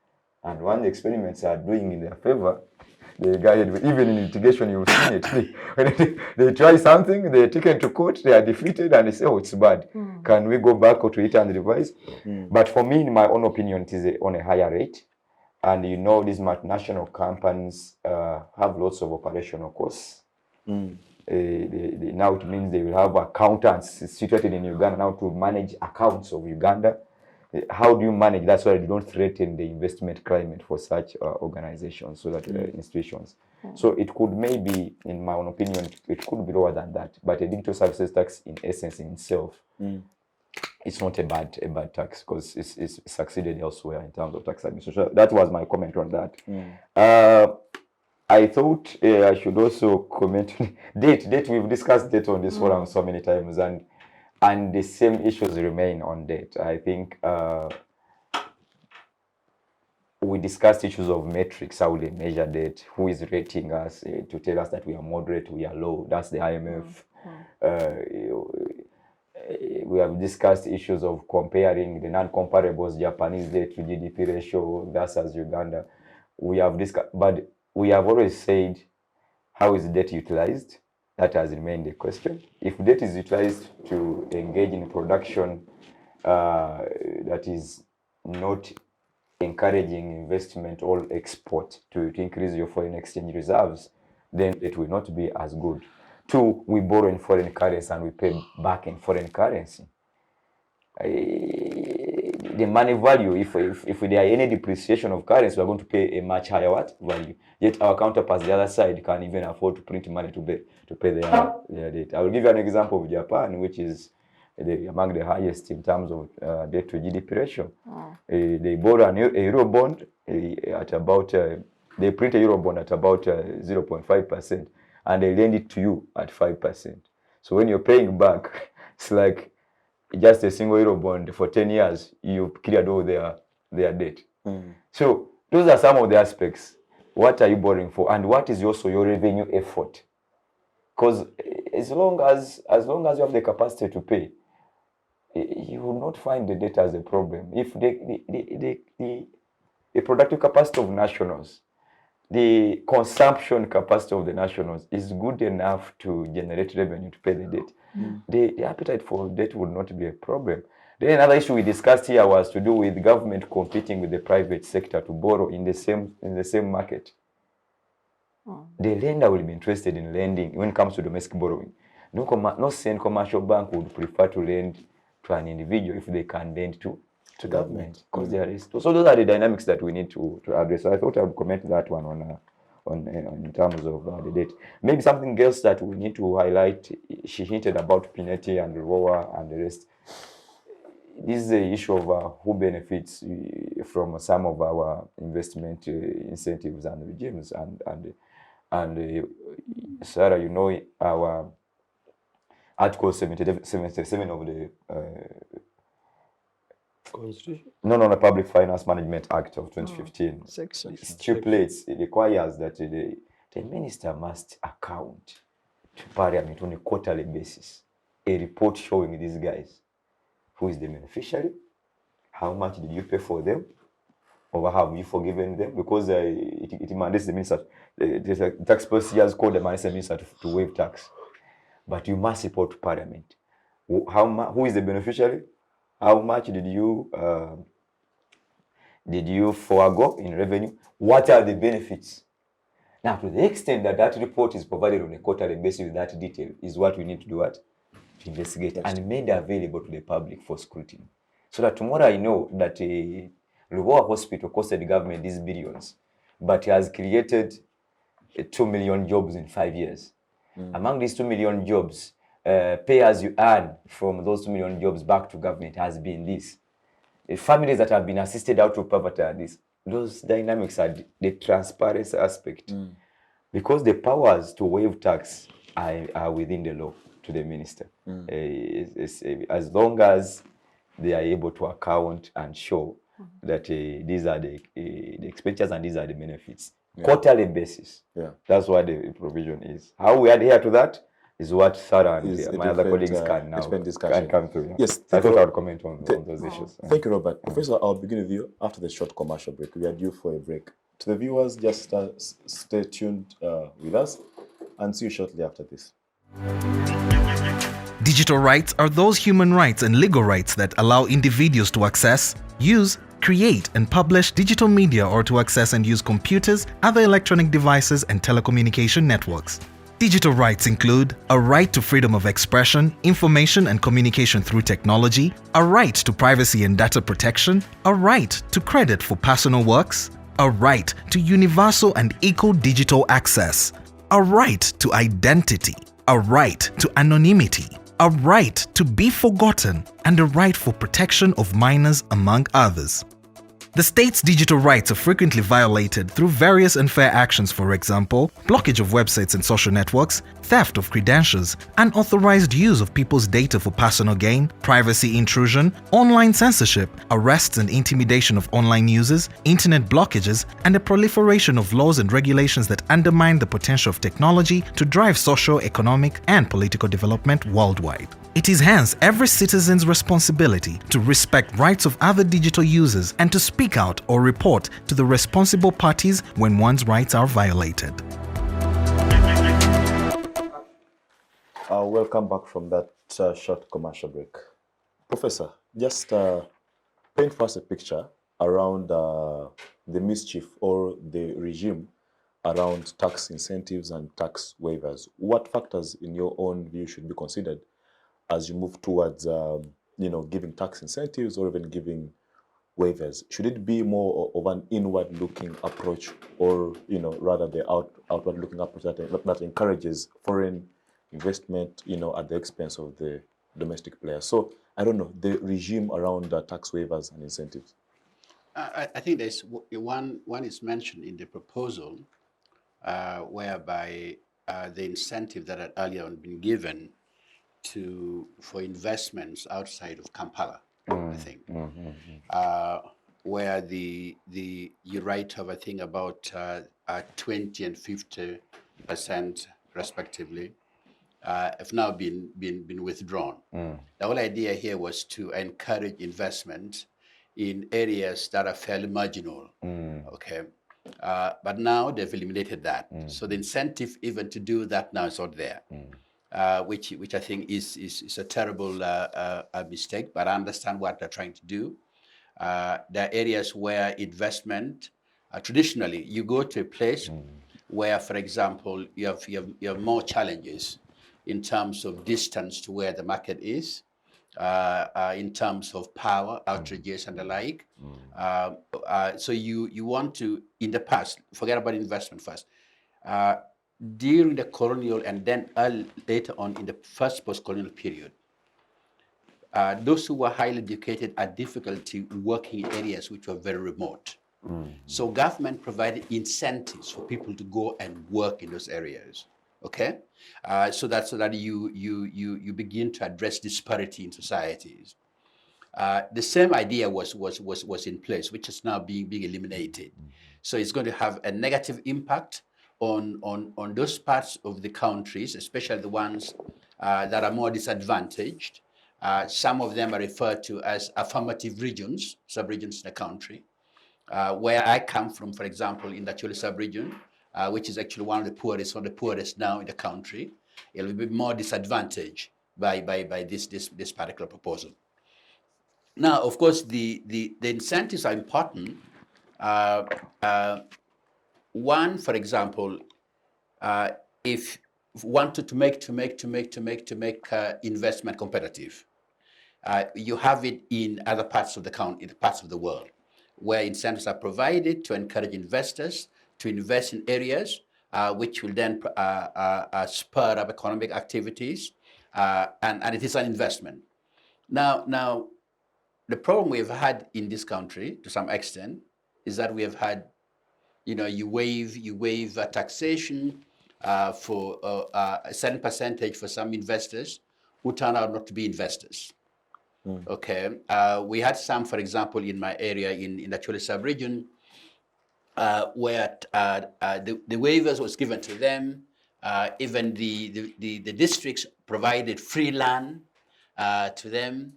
And when the experiments are doing in their favor, they go ahead with, even in litigation, you've seen it. They try something, they're taken to court, they are defeated, and they say, oh, it's bad. Can we go back to it and revise? But for me, in my own opinion, it is on a higher rate. And you know, these multinational companies have lots of operational costs. Now it means they will have accountants situated in Uganda now to manage accounts of Uganda. How do you manage? That's why you don't threaten the investment climate for such organizations, so that institutions. So it could maybe, in my own opinion, it could be lower than that. But a digital services tax, in essence, in itself, it's not a bad tax, because it's succeeded elsewhere in terms of tax administration. That was my comment on that. I thought I should also comment on date. We've discussed date on this forum so many times, and the same issues remain on date. I think we discussed issues of metrics, how they measure date, who is rating us to tell us that we are moderate, we are low. That's the IMF. We have discussed issues of comparing the non-comparables, Japanese debt to GDP ratio versus Uganda. We have discussed, but we have always said, how is debt utilized? That has remained a question. If debt is utilized to engage in production that is not encouraging investment or export to increase your foreign exchange reserves, then it will not be as good. Two, we borrow in foreign currency and we pay back in foreign currency. The money value, if there are any depreciation of currency, we're going to pay a much higher value. Yet our counterparts, the other side, can even afford to print money to pay their debt. I will give you an example of Japan, which is among the highest in terms of debt to GDP ratio. They borrow a euro bond at about, they print a euro bond at about 0.5%, and they lend it to you at 5%. So when you're paying back, it's like just a single euro bond for 10 years, you've cleared all their debt. So those are some of the aspects. What are you borrowing for? And what is also your revenue effort? Because as long as you have the capacity to pay, you will not find the debt as a problem. If the productive capacity of nationals, the consumption capacity of the nationals is good enough to generate revenue to pay the debt, the appetite for debt would not be a problem. Then another issue we discussed here was to do with government competing with the private sector to borrow in the same market. The lender will be interested in lending when it comes to domestic borrowing. No same commercial bank would prefer to lend to an individual if they can lend to government, because there is. So those are the dynamics that we need to address. So I thought I would comment that one on in terms of the debt. Maybe something else that we need to highlight. She hinted about penalty and ROA and the rest. This is the issue of who benefits from some of our investment incentives and regimes, and Sarah, you know, our Article 77 of the Constitution? No, Public Finance Management Act of 2015 stipulates, it requires that the minister must account to Parliament on a quarterly basis, a report showing these guys who is the beneficiary, how much did you pay for them, or have you forgiven them, because it mandates the minister, the tax procedures called the minister to waive tax. But you must report to Parliament. Who is the beneficiary? How much did you forego in revenue? What are the benefits? Now, to the extent that that report is provided on a quarterly basis with that detail, is what we need to do what? To investigate and made available to the public for scrutiny. So that tomorrow I know that Lubowa Hospital costed the government these billions, but has created 2 million jobs in 5 years. Among these 2 million jobs, pay as you earn from those 2 million jobs back to government has been this. The families that have been assisted out of poverty are this. Those dynamics are the transparency aspect. Because the powers to waive tax are within the law to the minister. As long as they are able to account and show that these are the expenditures and these are the benefits. Quarterly basis. That's what the provision is. How we adhere to that is what Sarah and is a my other different, colleagues can now different discussion. come through. Yeah. Yes, I thank you, thought I Rob. would comment on those issues. Thank you, Robert. Professor, I'll begin with you after the short commercial break. We are due for a break. To the viewers, just stay tuned with us and see you shortly after this. Digital rights are those human rights and legal rights that allow individuals to access, use, create, and publish digital media or to access and use computers, other electronic devices, and telecommunication networks. Digital rights include a right to freedom of expression, information and communication through technology, a right to privacy and data protection, a right to credit for personal works, a right to universal and equal digital access, a right to identity, a right to anonymity, a right to be forgotten, and a right for protection of minors, among others. The state's digital rights are frequently violated through various unfair actions, for example, blockage of websites and social networks, theft of credentials, unauthorized use of people's data for personal gain, privacy intrusion, online censorship, arrests and intimidation of online users, internet blockages, and the proliferation of laws and regulations that undermine the potential of technology to drive social, economic, and political development worldwide. It is hence every citizen's responsibility to respect rights of other digital users and to speak out or report to the responsible parties when one's rights are violated. Welcome back from that short commercial break. Professor, just paint for us a picture around the mischief or the regime around tax incentives and tax waivers. What factors, in your own view, should be considered as you move towards, giving tax incentives or even giving waivers? Should it be more of an inward-looking approach, or rather the outward-looking approach that encourages foreign investment, at the expense of the domestic players? So I don't know the regime around tax waivers and incentives. I think there's one is mentioned in the proposal, whereby the incentive that had earlier on been given for investments outside of Kampala, I think, where you write of, I think, about 20 and 50% respectively, have now been withdrawn. The whole idea here was to encourage investment in areas that are fairly marginal. Okay, but now they've eliminated that. So the incentive even to do that now is not there. Which I think is a terrible mistake, but I understand what they're trying to do. There are areas where investment, traditionally, you go to a place where, for example, you have more challenges in terms of distance to where the market is, in terms of power, outages, and the like. So you want to, in the past, forget about investment first. During the colonial and then later on in the first post-colonial period, those who were highly educated had difficulty working in areas which were very remote. So government provided incentives for people to go and work in those areas. Okay, so that you begin to address disparity in societies. The same idea was in place, which is now being eliminated. So it's going to have a negative impact on those parts of the countries, especially the ones that are more disadvantaged. Some of them are referred to as affirmative regions, sub-regions in the country. Where I come from, for example, in the Acholi sub-region, which is actually one of the poorest now in the country, it will be more disadvantaged by this particular proposal. Now, of course, the incentives are important. One, for example, if wanted to make investment competitive, you have it in other parts of the country, in parts of the world, where incentives are provided to encourage investors to invest in areas which will then spur up economic activities, and it is an investment. Now, the problem we've had in this country, to some extent, is that we have had, you waive taxation for a certain percentage for some investors who turn out not to be investors. Okay, we had some, for example, in my area in the Acholi sub-region, where the waivers was given to them Even the districts provided free land to them.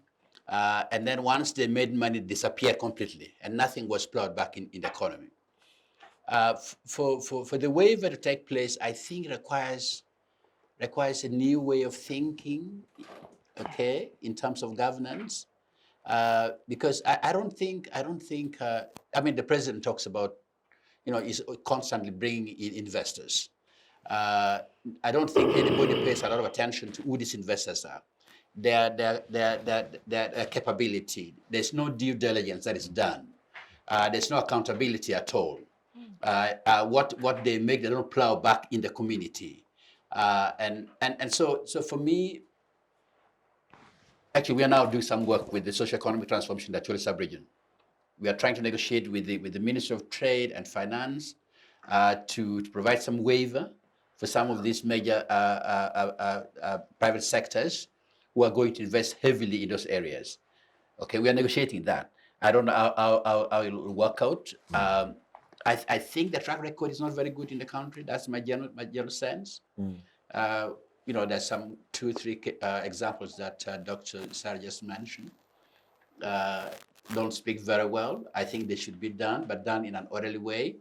And then once they made money, it disappeared completely, and nothing was plowed back in the economy. For the waiver to take place, I think requires a new way of thinking, okay, in terms of governance, because I don't think. I mean, the president talks about, is constantly bringing in investors. I don't think anybody pays a lot of attention to who these investors are, their capability. There's no due diligence that is done. There's no accountability at all. What they make, they don't plow back in the community. And so for me, actually, we are now doing some work with the socio-economic transformation in the Acholi sub-region. We are trying to negotiate with the Ministry of Trade and Finance to provide some waiver for some of these major private sectors who are going to invest heavily in those areas. Okay, we are negotiating that. I don't know how it will work out. I think the track record is not very good in the country. That's my general sense. There's some 2-3 examples that Dr. Sarah just mentioned. Don't speak very well. I think they should be done, but done in an orderly way.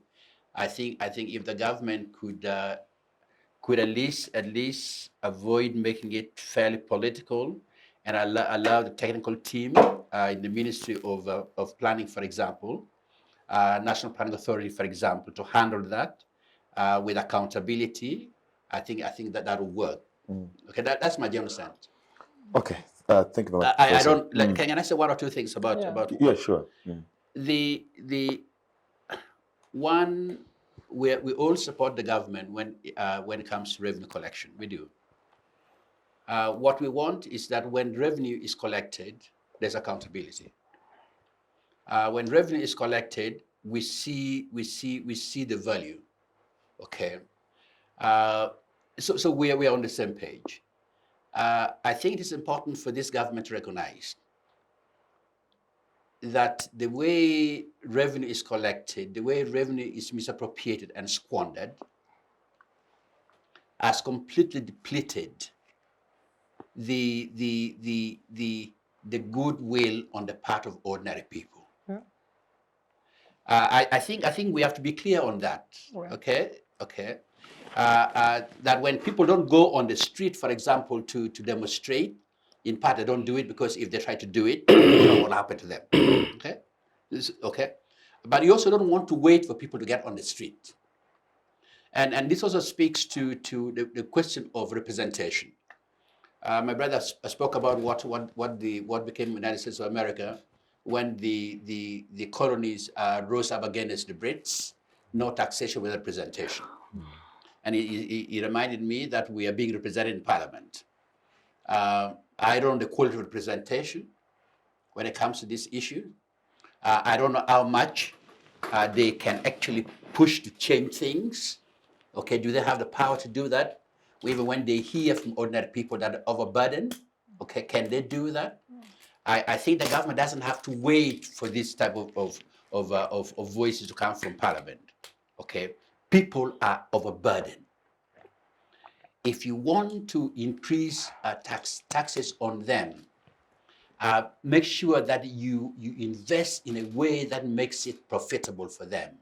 I think if the government could at least avoid making it fairly political, and allow the technical team in the Ministry of Planning, for example, National Planning Authority, for example, to handle that with accountability, I think that will work. Okay, that's my general sense. Okay, thank you very much. I don't. Can I say one or two things about? Yeah, sure. The one where we all support the government when it comes to revenue collection. We do. What we want is that when revenue is collected, there's accountability. When revenue is collected, we see the value. Okay. So we are on the same page. I think it is important for this government to recognize that the way revenue is collected, the way revenue is misappropriated and squandered, has completely depleted the goodwill on the part of ordinary people. Yeah. I think we have to be clear on that. Right. Okay. That when people don't go on the street, for example, to demonstrate, in part they don't do it because if they try to do it, what will happen to them? Okay. But you also don't want to wait for people to get on the street. And this also speaks to the question of representation. My brother spoke about what became the United States of America when the colonies rose up against the Brits. No taxation without representation. And he reminded me that we are being represented in Parliament. I don't know the quality of representation when it comes to this issue. I don't know how much they can actually push to change things. Okay, do they have the power to do that? Even when they hear from ordinary people that are overburdened, okay, can they do that? I think the government doesn't have to wait for this type of voices to come from Parliament. Okay, people are overburdened. If you want to increase taxes on them, make sure that you invest in a way that makes it profitable for them.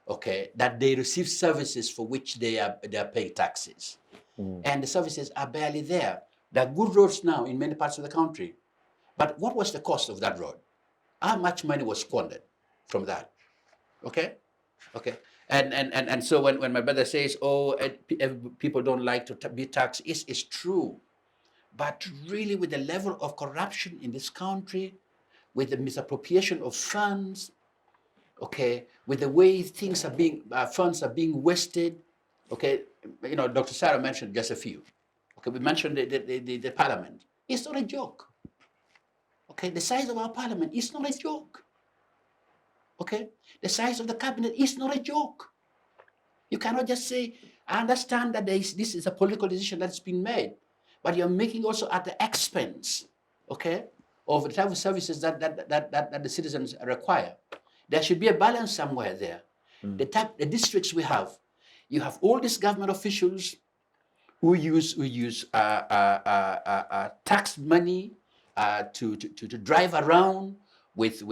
Okay, that they receive services for which they are paying taxes, and the services are barely there. There are good roads now in many parts of the country, but what was the cost of that road? How much money was squandered from that? Okay. And so when my brother says, people don't like to be taxed, it's true. But really, with the level of corruption in this country, with the misappropriation of funds, okay, with the way things are being, funds are being wasted, okay, Dr. Sarah mentioned just a few. Okay, we mentioned the Parliament. It's not a joke. Okay, the size of our Parliament is not a joke. Okay, the size of the cabinet is not a joke. You cannot just say, I understand that this is a political decision that's been made, but you're making also at the expense, okay, of the type of services that the citizens require. There should be a balance somewhere there. The districts we have, you have all these government officials, We use tax money to drive around with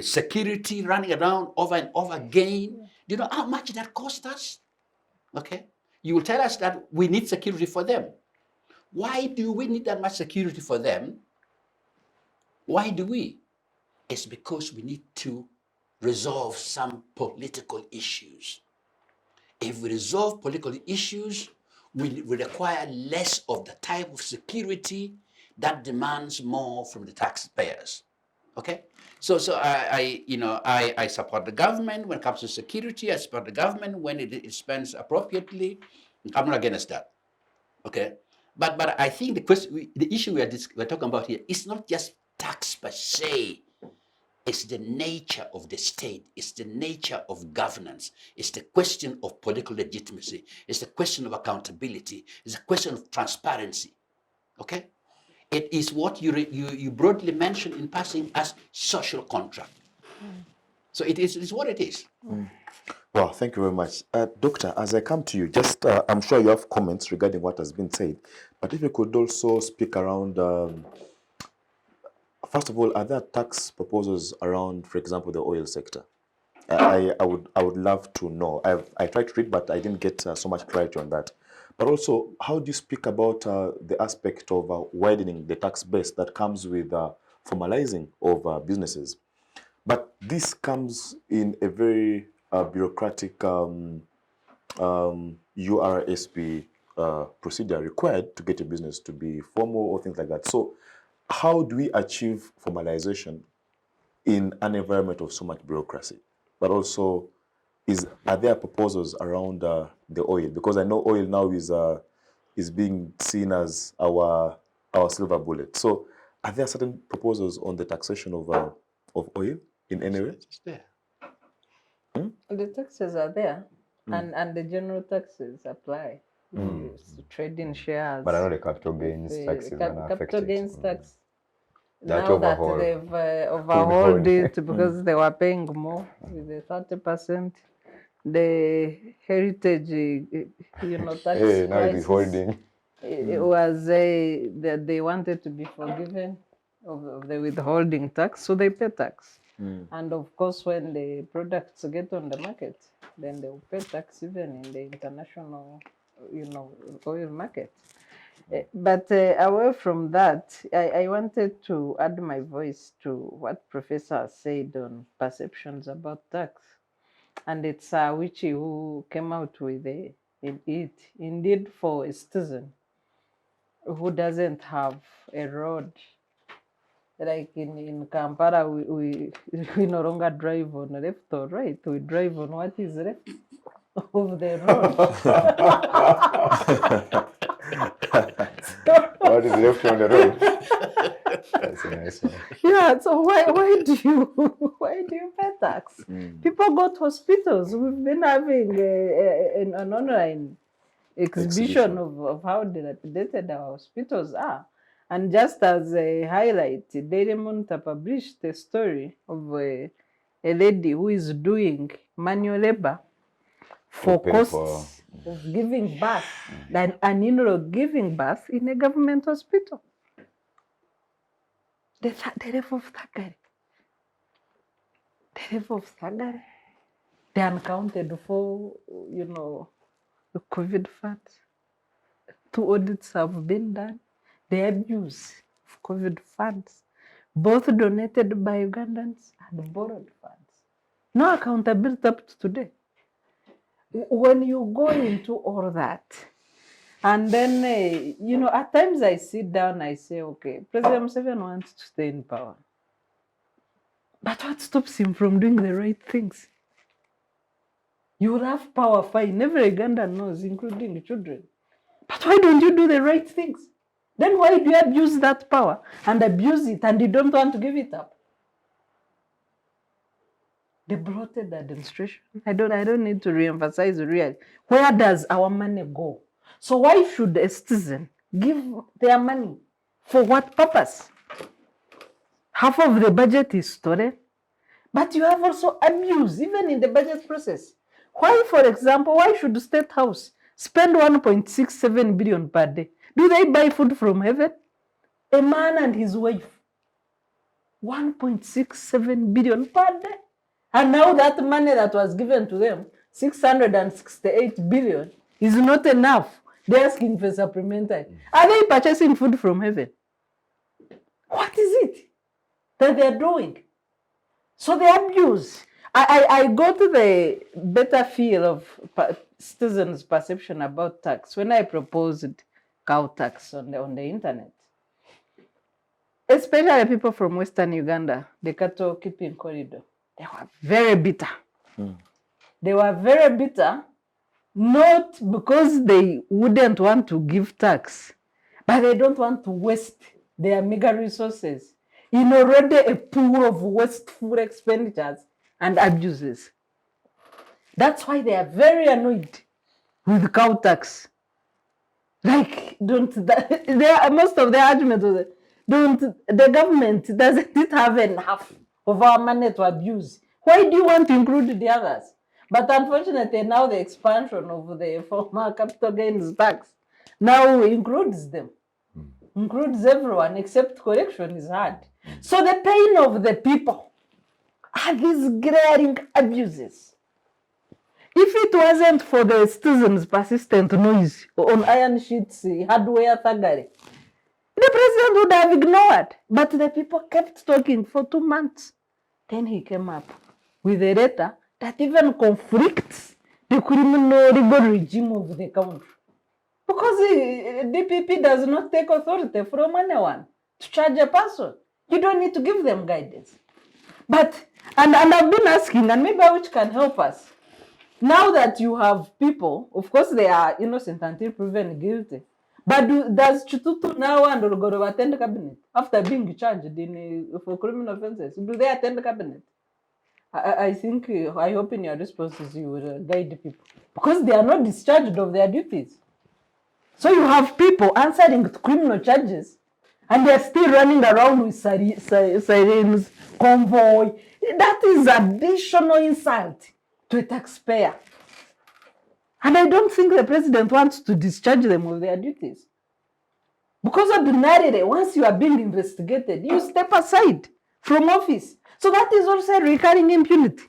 security running around over and over again. Do you know how much that cost us? Okay, you will tell us that we need security for them. Why do we need that much security for them? Why do we? It's because we need to resolve some political issues. If we resolve political issues, we require less of the type of security that demands more from the taxpayers. Okay, so I support the government when it comes to security. I support the government when it spends appropriately. I'm not against that. Okay, but I think the issue we're talking about here is not just tax per se. It's the nature of the state. It's the nature of governance. It's the question of political legitimacy. It's the question of accountability. It's a question of transparency. Okay? It is what you broadly mentioned in passing as social contract. So it's what it is. Well, thank you very much. Doctor, as I come to you, just I'm sure you have comments regarding what has been said, but if you could also speak around, first of all, are there tax proposals around, for example, the oil sector? I would love to know. I tried to read, but I didn't get so much clarity on that. But also, how do you speak about the aspect of widening the tax base that comes with formalizing of businesses? But this comes in a very bureaucratic URSP procedure required to get a business to be formal or things like that. So how do we achieve formalization in an environment of so much bureaucracy? But also, are there proposals around the oil? Because I know oil now is being seen as our silver bullet. So are there certain proposals on the taxation of oil in any way? It's there. The taxes are there, and the general taxes apply. Trading shares. But I know the capital gains tax is Capital unaffected. gains tax. That Now overhaul. that they've overhauled it because they were paying more with the 30%. The heritage, tax Hey, now it is crisis, holding. it was that they wanted to be forgiven of the withholding tax, so they pay tax. And of course, when the products get on the market, then they will pay tax even in the international, oil market. But away from that, I wanted to add my voice to what Professor said on perceptions about tax. And it's Wichi who came out with it. Indeed, for a citizen who doesn't have a road, like in Kampala, we no longer drive on left or right. We drive on what is left of the road. What is left on the road? That's a nice one. Yeah, so why do you pay tax? People go to hospitals. We've been having an online exhibition of how dilapidated our hospitals are. And just as a highlight, Daily Monitor published a story of a lady who is doing manual labor for pay costs for- of giving birth, and giving birth in a government hospital. The level of thuggery. The level of thuggery. They uncounted for, the COVID funds. 2 audits have been done. The abuse of COVID funds, both donated by Ugandans and borrowed funds. No accountability up to today. When you go into all that, and then, at times I sit down, I say, okay, President Museveni wants to stay in power. But what stops him from doing the right things? You will have power, fine. Every Ugandan knows, including the children. But why don't you do the right things? Then why do you abuse that power and abuse it and you don't want to give it up? The bloated administration. I don't need to re-emphasize really. Where does our money go? So why should a citizen give their money? For what purpose? Half of the budget is stolen, but you have also abuse even in the budget process. Why, for example, why should the State House spend 1.67 billion per day. Do they buy food from heaven? A man and his wife. 1.67 billion per day. And now that money that was given to them, 668 billion, is not enough. They're asking for supplementary. Are they purchasing food from heaven? What is it that they're doing? So the abuse. I got the better feel of citizens' perception about tax when I proposed cow tax on the internet. Especially people from Western Uganda, the cattle keeping corridor, they were very bitter. They were very bitter, not because they wouldn't want to give tax, but they don't want to waste their meager resources in already a pool of wasteful expenditures and abuses. That's why they are very annoyed with cow tax. Like, most of their argument was, the government doesn't it have enough of our money to abuse? Why do you want to include the others? But unfortunately, now the expansion of the former capital gains tax now includes them, includes everyone, except correction is hard. So the pain of the people are these glaring abuses. If it wasn't for the citizens' persistent noise on iron sheets, hardware thuggery, the president would have ignored. But the people kept talking for 2 months. Then he came up with a letter that even conflicts the criminal legal regime of the country. Because DPP does not take authority from anyone to charge a person. You don't need to give them guidance. But, and I've been asking, and maybe which can help us. Now that you have people, of course they are innocent until proven guilty. But does Chututu now and Ologoro attend the cabinet after being charged for criminal offenses? Do they attend the cabinet? I think, I hope in your responses you will guide people. Because they are not discharged of their duties. So you have people answering criminal charges and they're still running around with sirens, convoy. That is additional insult to a taxpayer. And I don't think the president wants to discharge them of their duties. Because ordinarily, once you are being investigated, you step aside from office. So that is also recurring impunity.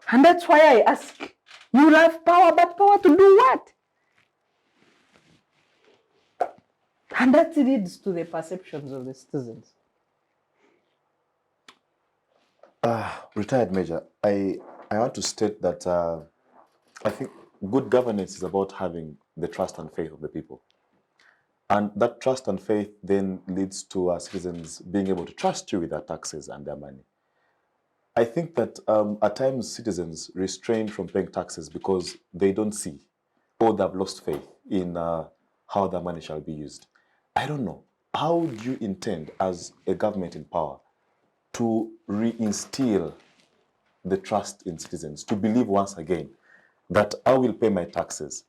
And that's why I ask, you have power, but power to do what? And that leads to the perceptions of the citizens. Retired Major, I want to state that I think good governance is about having the trust and faith of the people. And that trust and faith then leads to citizens being able to trust you with their taxes and their money. I think that at times citizens restrain from paying taxes because they don't see or they've lost faith in how their money shall be used. I don't know. How do you intend as a government in power to reinstill the trust in citizens, to believe once again that I will pay my taxes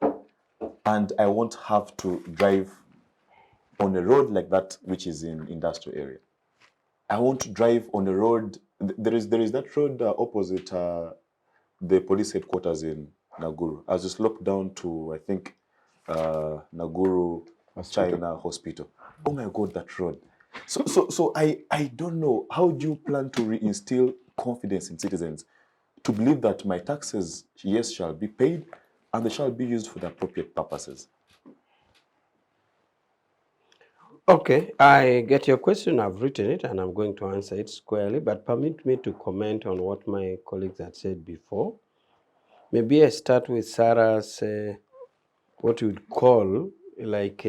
and I won't have to drive on a road like that which is in industrial area? I won't drive on a road. There is that road opposite the police headquarters in Naguru. As you slope down to, I think, Naguru China Hospital. Oh my God, that road. So I don't know. How do you plan to reinstill confidence in citizens to believe that my taxes, yes, shall be paid and they shall be used for the appropriate purposes? Okay, I get your question. I've written it and I'm going to answer it squarely, but permit me to comment on what my colleagues had said before. Maybe I start with Sarah's, what you would call like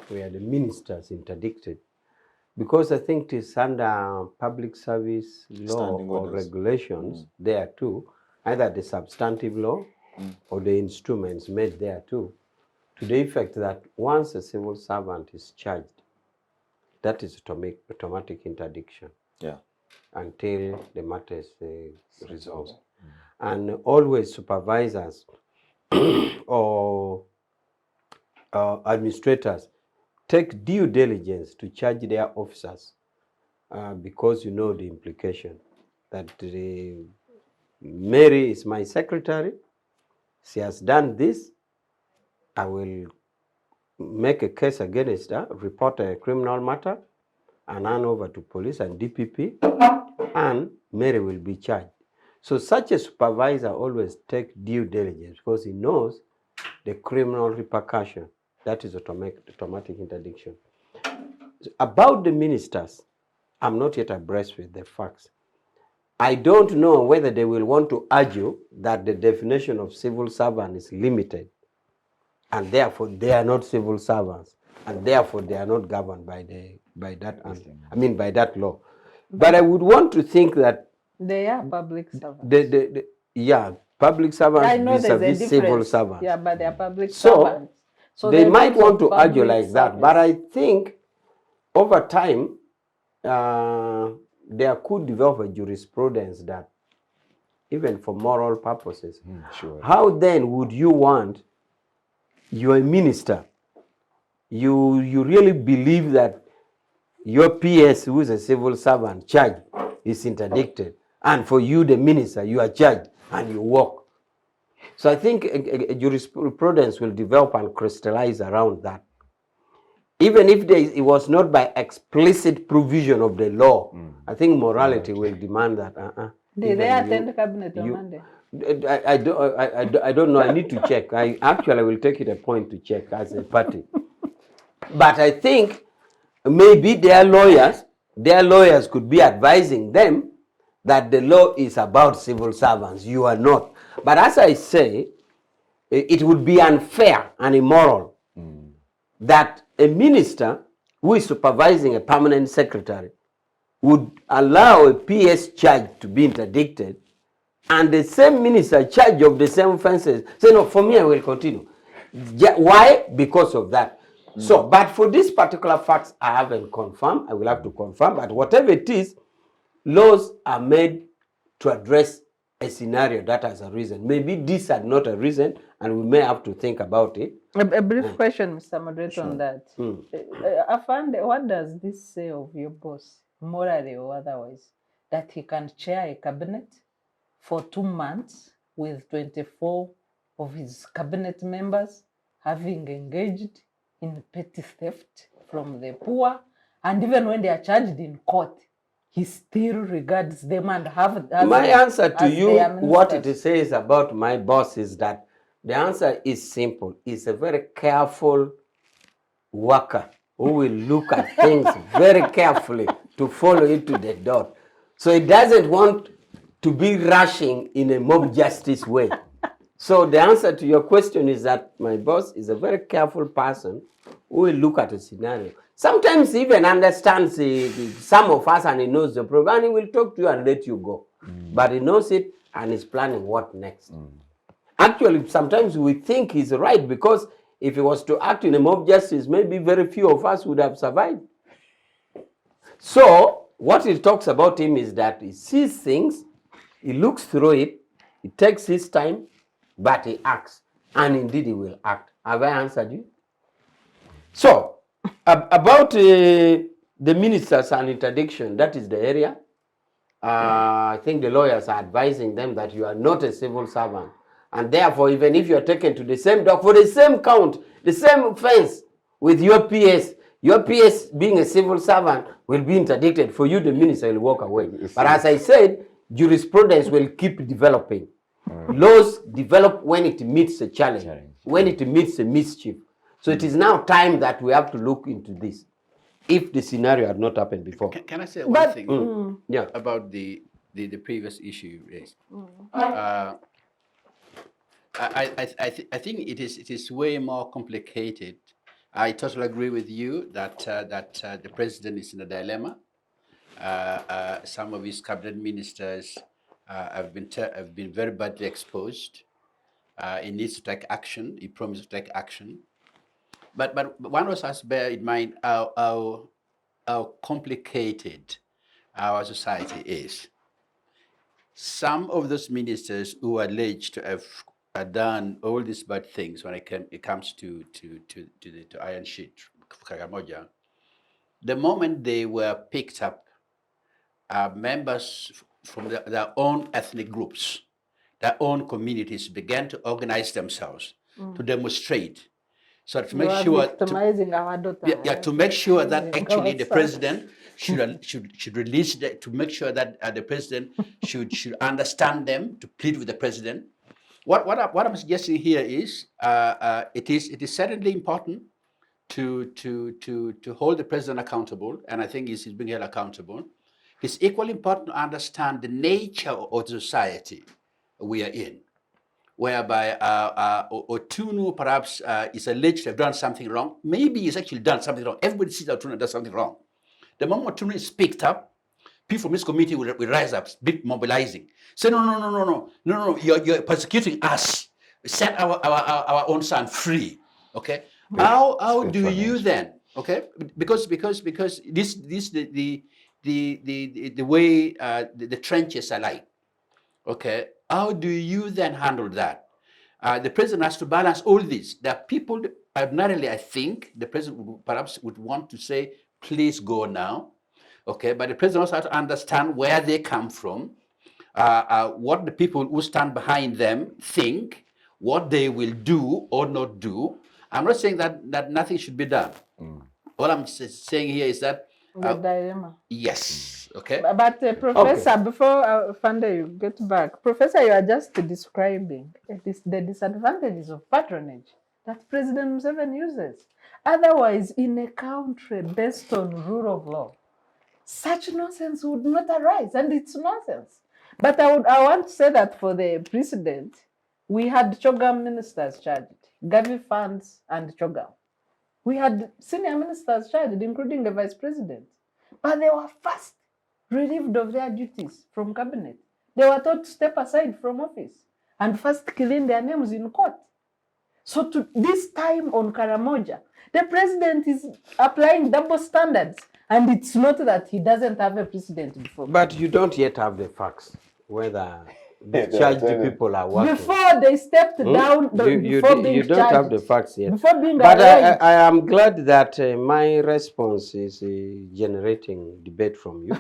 where the ministers interdicted. Because I think it is under public service law Standing or orders. regulations there too, either the substantive law or the instruments made there too, to the effect that once a civil servant is charged, that is automatic interdiction. Yeah. Until the matter is resolved. And always supervisors or administrators take due diligence to charge their officers because you know the implication that Mary is my secretary. She has done this. I will make a case against her, report a criminal matter, and hand over to police and DPP, and Mary will be charged. So such a supervisor always takes due diligence because he knows the criminal repercussion. That is automatic interdiction. About the ministers, I'm not yet abreast with the facts. I don't know whether they will want to argue that the definition of civil servant is limited, and therefore they are not civil servants, and therefore they are not governed by that law. But I would want to think that They are public servants. public servants I know there's a vis-a-vis difference. civil servants. Yeah, but they are public So, servants. So they they're might also want to argue public like that, but service. I think over time there could develop a jurisprudence that even for moral purposes, Sure. how then would you want, you're a minister, you really believe that your PS, who is a civil servant, charged, is interdicted, and for you, the minister, you are charged and you walk. So I think a jurisprudence will develop and crystallize around that. Even if it was not by explicit provision of the law, I think morality will demand that. Did they attend cabinet on Monday? I don't know. I need to check. I will take it a point to check as a party. But I think maybe their lawyers could be advising them that the law is about civil servants. You are not. But as I say, it would be unfair and immoral that a minister who is supervising a permanent secretary would allow a PS charge to be interdicted, and the same minister charge of the same offenses say, no, for me, I will continue. Why? Because of that. So, but for these particular facts, I haven't confirmed. I will have to confirm. But whatever it is, laws are made to address a scenario that has arisen. Maybe this had not arisen, and we may have to think about it. A brief question, Mr. Moderator, on that. Afande, what does this say of your boss, morally or otherwise, that he can chair a cabinet for 2 months with 24 of his cabinet members having engaged in petty theft from the poor, and even when they are charged in court, he still regards them and my answer to you, what it ministers? says about my boss is that the answer is simple. He's a very careful worker who will look at things very carefully to follow it to the dot. So he doesn't want to be rushing in a mob justice way. So the answer to your question is that my boss is a very careful person who will look at a scenario. Sometimes he even understands some of us, and he knows the problem, and he will talk to you and let you go. But he knows it and is planning what next. Actually, sometimes we think he's right, because if he was to act in a mob justice, maybe very few of us would have survived. So what he talks about him is that he sees things, he looks through it, he takes his time, but he acts. And indeed he will act. Have I answered you? So, about the ministers and interdiction, that is the area. I think the lawyers are advising them that you are not a civil servant. And therefore, even if you are taken to the same dock for the same count, the same offense with your PS being a civil servant will be interdicted. For you, the minister will walk away. But as I said, jurisprudence will keep developing. Laws develop when it meets a challenge, when it meets a mischief. So it is now time that we have to look into this, if the scenario had not happened before. Can I say one thing Yeah. about the previous issue you raised? I think it is way more complicated. I totally agree with you that the president is in a dilemma. Some of his cabinet ministers have been very badly exposed. He needs to take action. He promised to take action. But one also has to bear in mind how complicated our society is. Some of those ministers who are alleged to have done all these bad things when it comes to Iron Sheet, Karamoja, the moment they were picked up, members from their own ethnic groups, their own communities began to organize themselves to demonstrate So to You make are sure victimizing our daughter. to make sure that actually the Our son. president should release to make sure that the president should understand them, to plead with the president. What I'm suggesting here is it is certainly important to hold the president accountable, and I think he's being held accountable. It's equally important to understand the nature of the society we are in, whereby Otunu perhaps is alleged to have done something wrong. Maybe he's actually done something wrong. Everybody sees that Otunu does something wrong. The moment Otunu is picked up, people from this committee will rise up, be mobilizing. Say, no, you're persecuting us. Set our own son free. Okay? How do you then? Okay? Because this the way the trenches are like. Okay, how do you then handle that? The president has to balance all this. There are people, ordinarily, I think, the president perhaps would want to say, please go now. Okay, but the president also has to understand where they come from, what the people who stand behind them think, what they will do or not do. I'm not saying that nothing should be done. All I'm saying here is that The dilemma. yes, okay. But Professor, before Fanda, you get back, Professor, you are just describing the disadvantages of patronage that President Museveni uses. Otherwise, in a country based on rule of law, such nonsense would not arise, and it's nonsense. But I want to say that for the president, we had Chogam ministers charged, Gavi funds and Chogam. We had senior ministers charged, including the vice president. But they were first relieved of their duties from cabinet. They were told to step aside from office and first clean their names in court. So to this time on Karamoja, the president is applying double standards, and it's not that he doesn't have a precedent before. But you don't yet have the facts whether the charged people are working. Before they stepped down, You before being don't charged, have the facts yet. before being But arraigned. I am glad that my response is generating debate from you.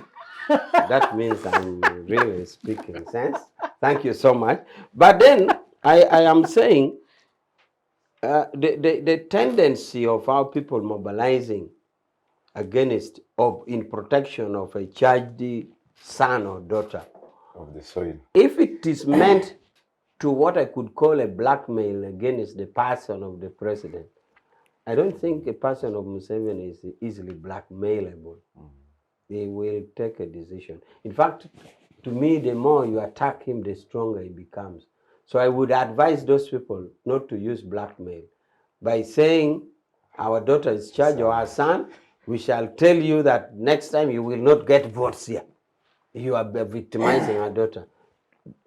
That means I'm really speaking sense. Thank you so much. But then I am saying the tendency of our people mobilizing against in protection of a charged son or daughter of the soil. If it is meant to what I could call a blackmail against the person of the president, I don't think a person of Museveni is easily blackmailable. They will take a decision. In fact, to me, the more you attack him, the stronger he becomes. So I would advise those people not to use blackmail by saying, our daughter is charged or our son, we shall tell you that next time you will not get votes here. You are victimizing our daughter.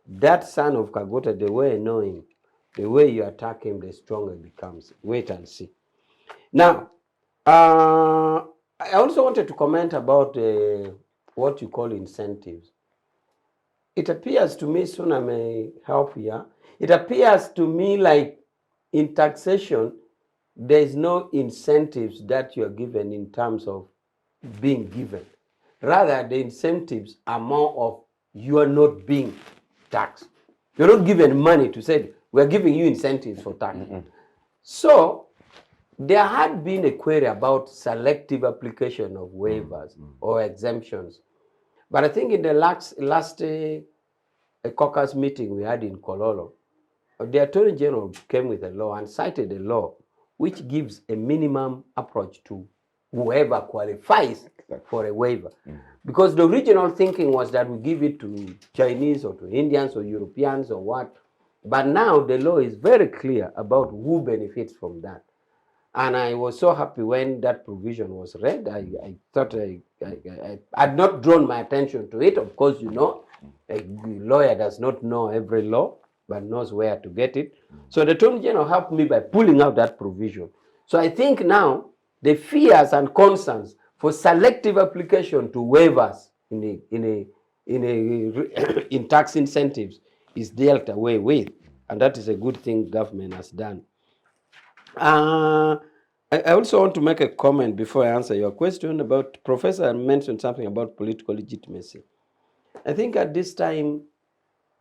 That son of Kagota, the way I know him, the way you attack him, the stronger he becomes. Wait and see. Now, I also wanted to comment about what you call incentives. It appears to me, soon I may help here, it appears to me like in taxation, there is no incentives that you are given in terms of being given. Rather, the incentives are more of you are not being taxed. You're not given money to say, we're giving you incentives for tax. So, there had been a query about selective application of waivers or exemptions. But I think in the last caucus meeting we had in Kololo, the Attorney General came with a law and cited a law which gives a minimum approach to whoever qualifies for a waiver. Because the original thinking was that we give it to Chinese or to Indians or Europeans or what. But now the law is very clear about who benefits from that. And I was so happy when that provision was read. I thought I had not drawn my attention to it. Of course, you know, a lawyer does not know every law, but knows where to get it. So the Attorney General helped me by pulling out that provision. So I think now the fears and concerns for selective application to waivers in tax incentives is dealt away with, and that is a good thing government has done. I also want to make a comment before I answer your question about, Professor mentioned something about political legitimacy. I think at this time,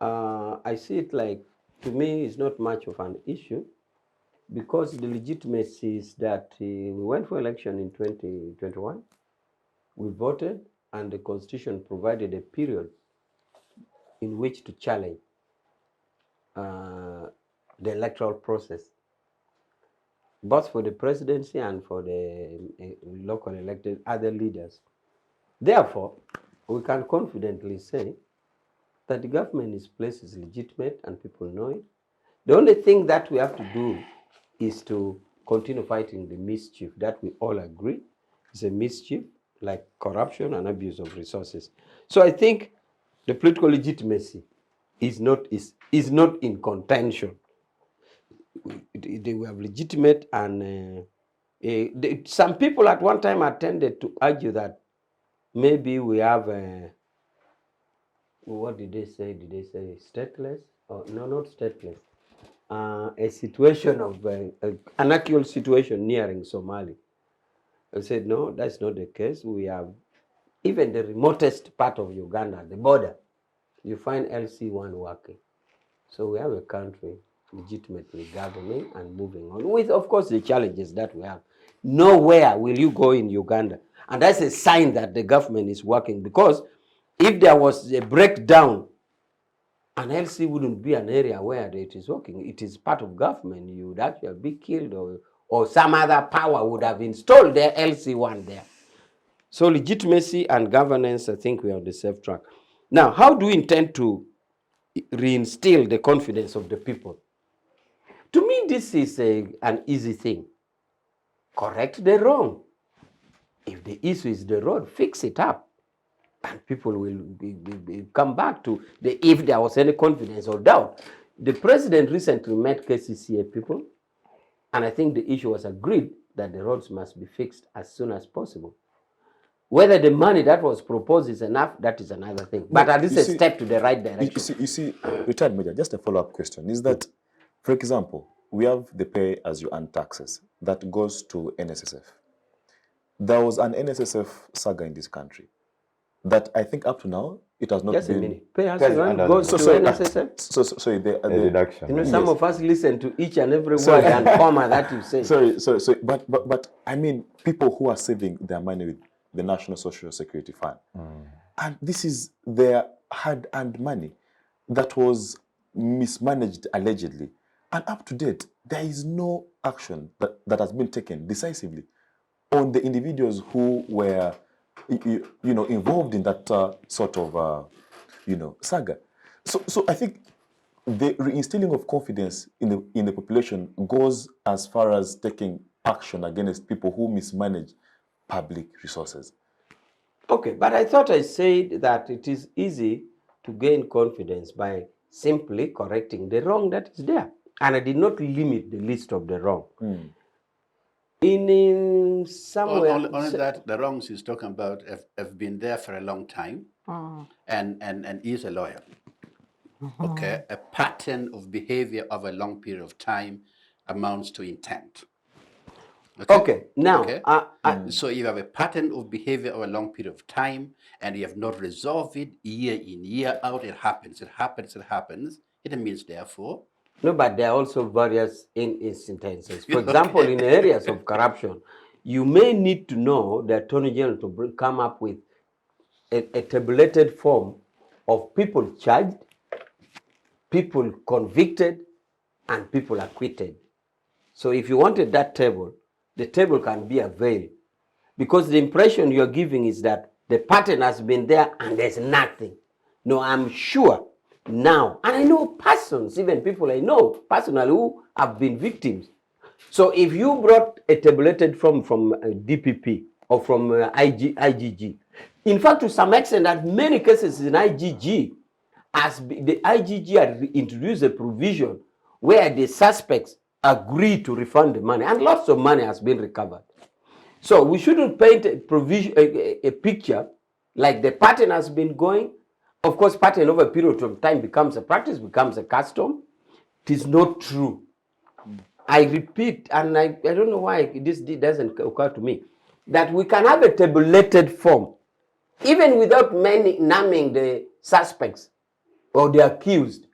I see it like, to me, it's not much of an issue. because the legitimacy is that we went for election in 2021, we voted, and the constitution provided a period in which to challenge the electoral process, both for the presidency and for the local elected other leaders. Therefore, we can confidently say that the government's place is legitimate and people know it. The only thing that we have to do is to continue fighting the mischief that we all agree is a mischief, like corruption and abuse of resources. So I think the political legitimacy is not in contention. They were legitimate, and some people at one time attempted to argue that maybe we have what did they say? Did they say stateless? Oh, no, not stateless. A situation of an actual situation nearing Somali. I said, no, that's not the case. We have even the remotest part of Uganda, the border, you find LC1 working. So we have a country legitimately governing and moving on with, of course, the challenges that we have. Nowhere will you go in Uganda. And that's a sign that the government is working, because if there was a breakdown, an LC wouldn't be an area where it is working. It is part of government. You would actually be killed, or some other power would have installed their LC1 there. So legitimacy and governance, I think we are on the safe track. Now, how do we intend to reinstill the confidence of the people? To me, this is an easy thing. Correct the wrong. If the issue is the road, fix it up. And people will come back to if there was any confidence or doubt. The president recently met KCCA people, and I think the issue was agreed that the roads must be fixed as soon as possible. Whether the money that was proposed is enough, that is another thing. But at least a step to the right direction. You see, retired major, just a follow-up question is that, for example, we have the pay as you earn taxes that goes to NSSF. There was an NSSF saga in this country that I think up to now it has not Just been. a minute. Pay as you earn goes to NSSF. So The deduction. You know, some of us listen to each and every word and comma that you say. Sorry, but I mean people who are saving their money with the National Social Security Fund, and this is their hard-earned money that was mismanaged allegedly, and up to date there is no action that has been taken decisively on the individuals who were involved in that sort of saga. So I think the reinstilling of confidence in the population goes as far as taking action against people who mismanage public resources. Okay, but I thought I said that it is easy to gain confidence by simply correcting the wrong that is there. And I did not limit the list of the wrong. In somewhere... Only that the wrongs he's talking about have been there for a long time, and he's a lawyer. Okay, a pattern of behavior over a long period of time amounts to intent. Okay, now... Okay. So you have a pattern of behavior over a long period of time, and you have not resolved it year in, year out. It happens. It means, therefore... No, but there are also various instances. For example, in areas of corruption, you may need to know the Attorney General to come up with a tabulated form of people charged, people convicted, and people acquitted. So if you wanted that table, the table can be availed, because the impression you're giving is that the pattern has been there and there's nothing. No, I'm sure now, and I know persons, even people I know personally who have been victims. So if you brought a tabulated form from DPP or from IGG, in fact, to some extent, that many cases in IGG, the IGG had introduced a provision where the suspects agree to refund the money, and lots of money has been recovered. So we shouldn't paint a picture like the pattern has been going. Of course, pattern over a period of time becomes a practice, becomes a custom. It is not true. I repeat, and I don't know why this doesn't occur to me, that we can have a tabulated form, even without naming the suspects or the accused,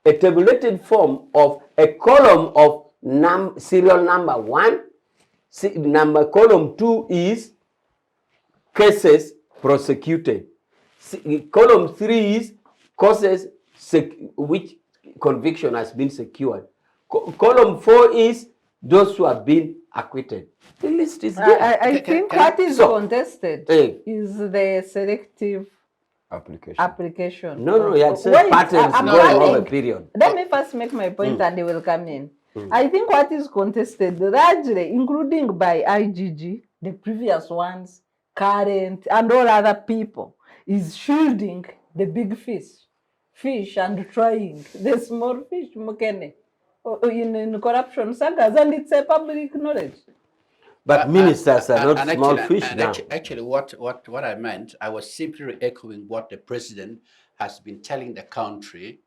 a tabulated form of a column of serial number 1. Column 2 is cases prosecuted. Column 3 is causes which conviction has been secured. Column 4 is those who have been acquitted. The list is there. I think what is contested is the selective application. No, you had said patterns going over a period. Let me first make my point and they will come in. I think what is contested largely, including by IGG, the previous ones, current, and all other people, is shielding the big fish and trying the small fish, Mukene, in corruption sagas, and it's a public knowledge. But ministers are not small fish now. Actually, what I meant, I was simply echoing what the president has been telling the country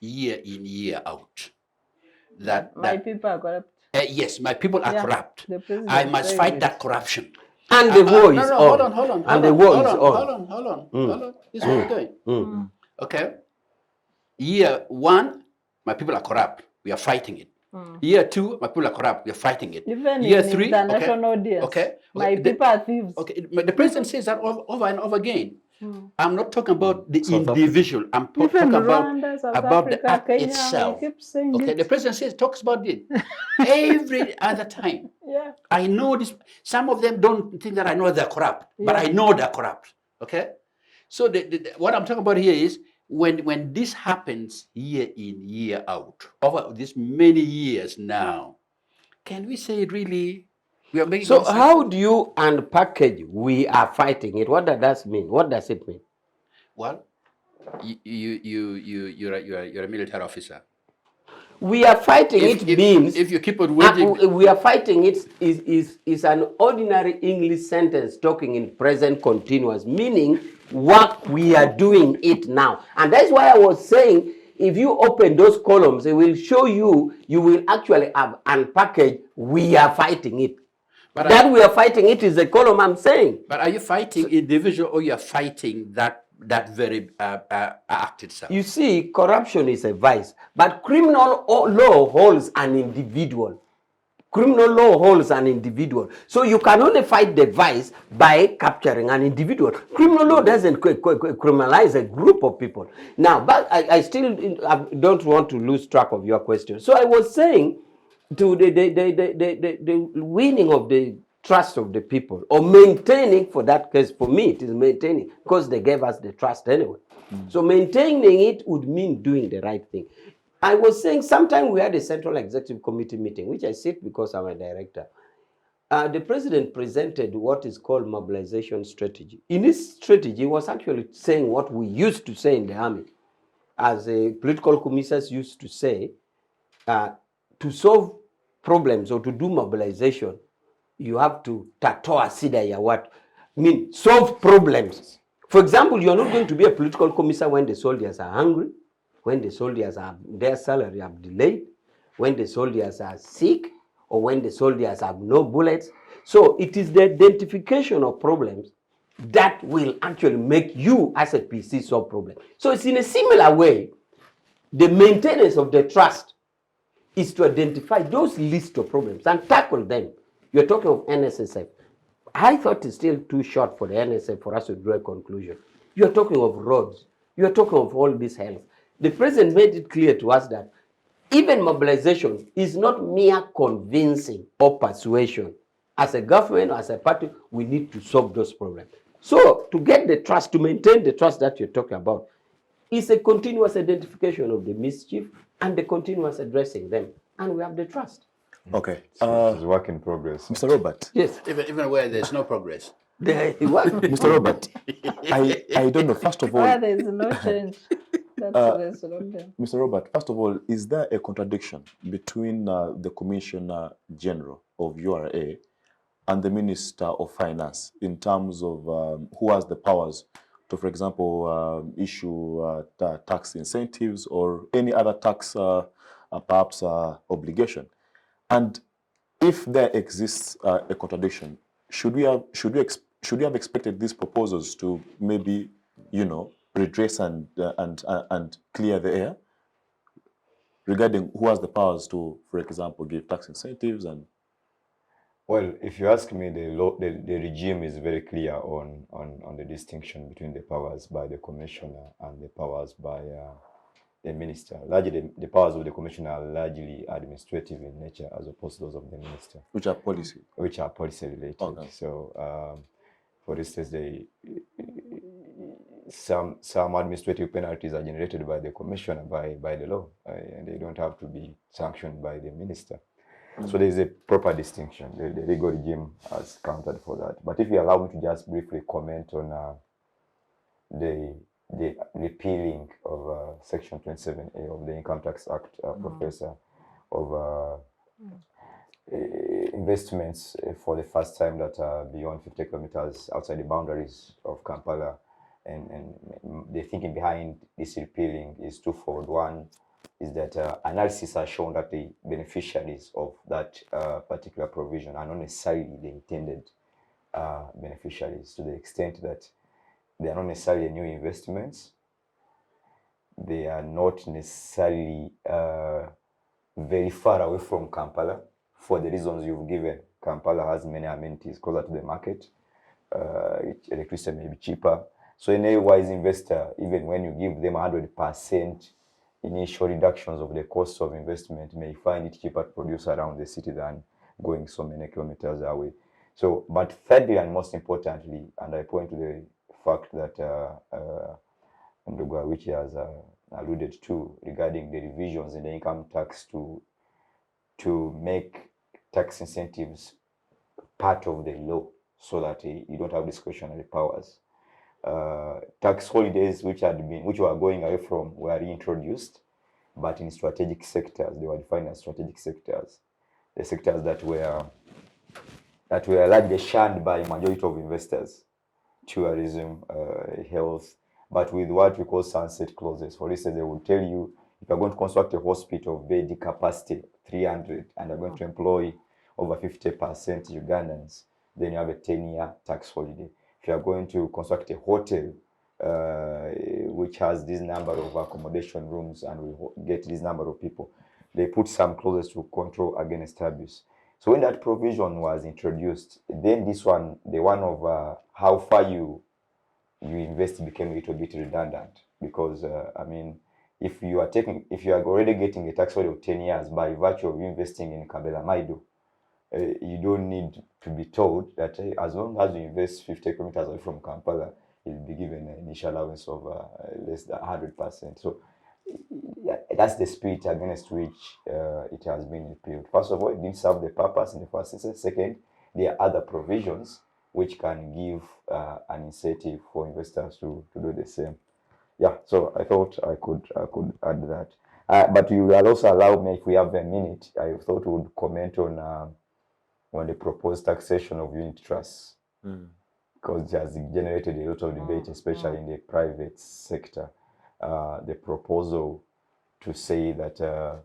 year in, year out. That my people are corrupt. Yes, my people are corrupt. I must fight that corruption. And the war is on. Hold on. And the war is on. Hold on. This is what we're doing. Okay. Year 1, my people are corrupt. We are fighting it. Year 2, my people are corrupt. We are fighting it. Even year in 3, international audience, my people are thieves. Okay, the president says that over and over again. I'm not talking about the individual. I'm talking about the act Kenya, itself. Okay, the president talks about it every other time. Yeah. I know this. Some of them don't think that I know they're corrupt, but I know they're corrupt. Okay, so what I'm talking about here is when this happens year in, year out over these many years now, can we say really? We are making so how do you unpackage we are fighting it? What does that mean? What does it mean? Well, you're a military officer. We are fighting means if you keep on waiting. We are fighting it is an ordinary English sentence talking in present continuous, meaning what we are doing it now. And that's why I was saying if you open those columns, it will show you will actually have unpackaged we are fighting it. But that we are fighting it is the column I'm saying. But are you fighting individual or you are fighting that very act itself? You see, corruption is a vice, but criminal law holds an individual. Criminal law holds an individual. So you can only fight the vice by capturing an individual. Criminal law doesn't criminalize a group of people. Now, but I still don't want to lose track of your question. So I was saying, to the winning of the trust of the people, or maintaining, for that case, for me, it is maintaining, because they gave us the trust anyway. So maintaining it would mean doing the right thing. I was saying sometime we had a Central Executive Committee meeting, which I sit because I'm a director. The president presented what is called mobilization strategy. In his strategy, he was actually saying what we used to say in the army. As political commissars used to say, to solve problems or to do mobilization, you have to tatoa sida ya what? I mean, solve problems. For example, you're not going to be a political commissar when the soldiers are hungry, when the soldiers have their salary have delayed, when the soldiers are sick, or when the soldiers have no bullets. So it is the identification of problems that will actually make you as a PC solve problems. So it's in a similar way, the maintenance of the trust is to identify those list of problems and tackle them. You're talking of NSSF. I thought it's still too short for the NSF for us to draw a conclusion. You're talking of roads. You're talking of all this health. The president made it clear to us that even mobilization is not mere convincing or persuasion. As a government or as a party, we need to solve those problems. So to get the trust, to maintain the trust that you're talking about, is a continuous identification of the mischief and the continuous addressing them. And we have the trust. Okay. It's a work in progress. Mr. Robert. Yes. Even where there's no progress. Mr. Robert, I don't know. First of all, Where there's no change. That's the slogan. Mr. Robert, first of all, is there a contradiction between the Commissioner General of URA and the Minister of Finance in terms of who has the powers to, for example, issue tax incentives or any other tax, perhaps, obligation? And if there exists a contradiction, should we have expected these proposals to maybe, redress and clear the air? regarding who has the powers to, for example, give tax incentives and... Well, if you ask me, the regime is very clear on the distinction between the powers by the commissioner and the powers by the minister. Largely, the powers of the commissioner are largely administrative in nature, as opposed to those of the minister, which are policy. which are policy related. Okay. So, for instance, some administrative penalties are generated by the commissioner by the law, and they don't have to be sanctioned by the minister. So there is a proper distinction. The legal regime has counted for that. But if you allow me to just briefly comment on the repealing of Section 27A of the Income Tax Act, Professor, of investments for the first time that are beyond 50 kilometers outside the boundaries of Kampala, and the thinking behind this repealing is twofold. One is that analysis has shown that the beneficiaries of that particular provision are not necessarily the intended beneficiaries, to the extent that they are not necessarily new investments. They are not necessarily very far away from Kampala for the reasons you've given. Kampala has many amenities closer to the market. Electricity may be cheaper. So any wise investor, even when you give them 100% initial reductions of the cost of investment, may find it cheaper to produce around the city than going so many kilometers away. So, but thirdly and most importantly, and I point to the fact that Ndugwa, which he has alluded to, regarding the revisions in the income tax to make tax incentives part of the law, so that you don't have discretionary powers. Tax holidays which were going away from were reintroduced, but in strategic sectors. They were defined as strategic sectors, the sectors that were largely shunned by majority of investors: tourism, health, but with what we call sunset clauses. For instance, they will tell you, if you're going to construct a hospital of bed capacity 300 and you're going to employ over 50% Ugandans, then you have a 10-year tax holiday. If you are going to construct a hotel which has this number of accommodation rooms and will get this number of people, they put some clauses to control against abuse. So when that provision was introduced, then this one, the one of how far you invest, became a little bit redundant, because I mean, if you are already getting a tax holiday of 10 years by virtue of investing in Kabela Maido, you don't need to be told that as long as you invest 50 kilometers away from Kampala, you'll be given an initial allowance of less than 100%. So yeah, that's the spirit against which it has been repealed. First of all, it didn't serve the purpose in the first instance. Second, there are other provisions which can give an incentive for investors to do the same. Yeah, so I thought I could add that. But you will also allow me, if we have a minute, I thought we would comment on the proposed taxation of unit trusts, because it has generated a lot of debate, especially in the private sector. The proposal to say that the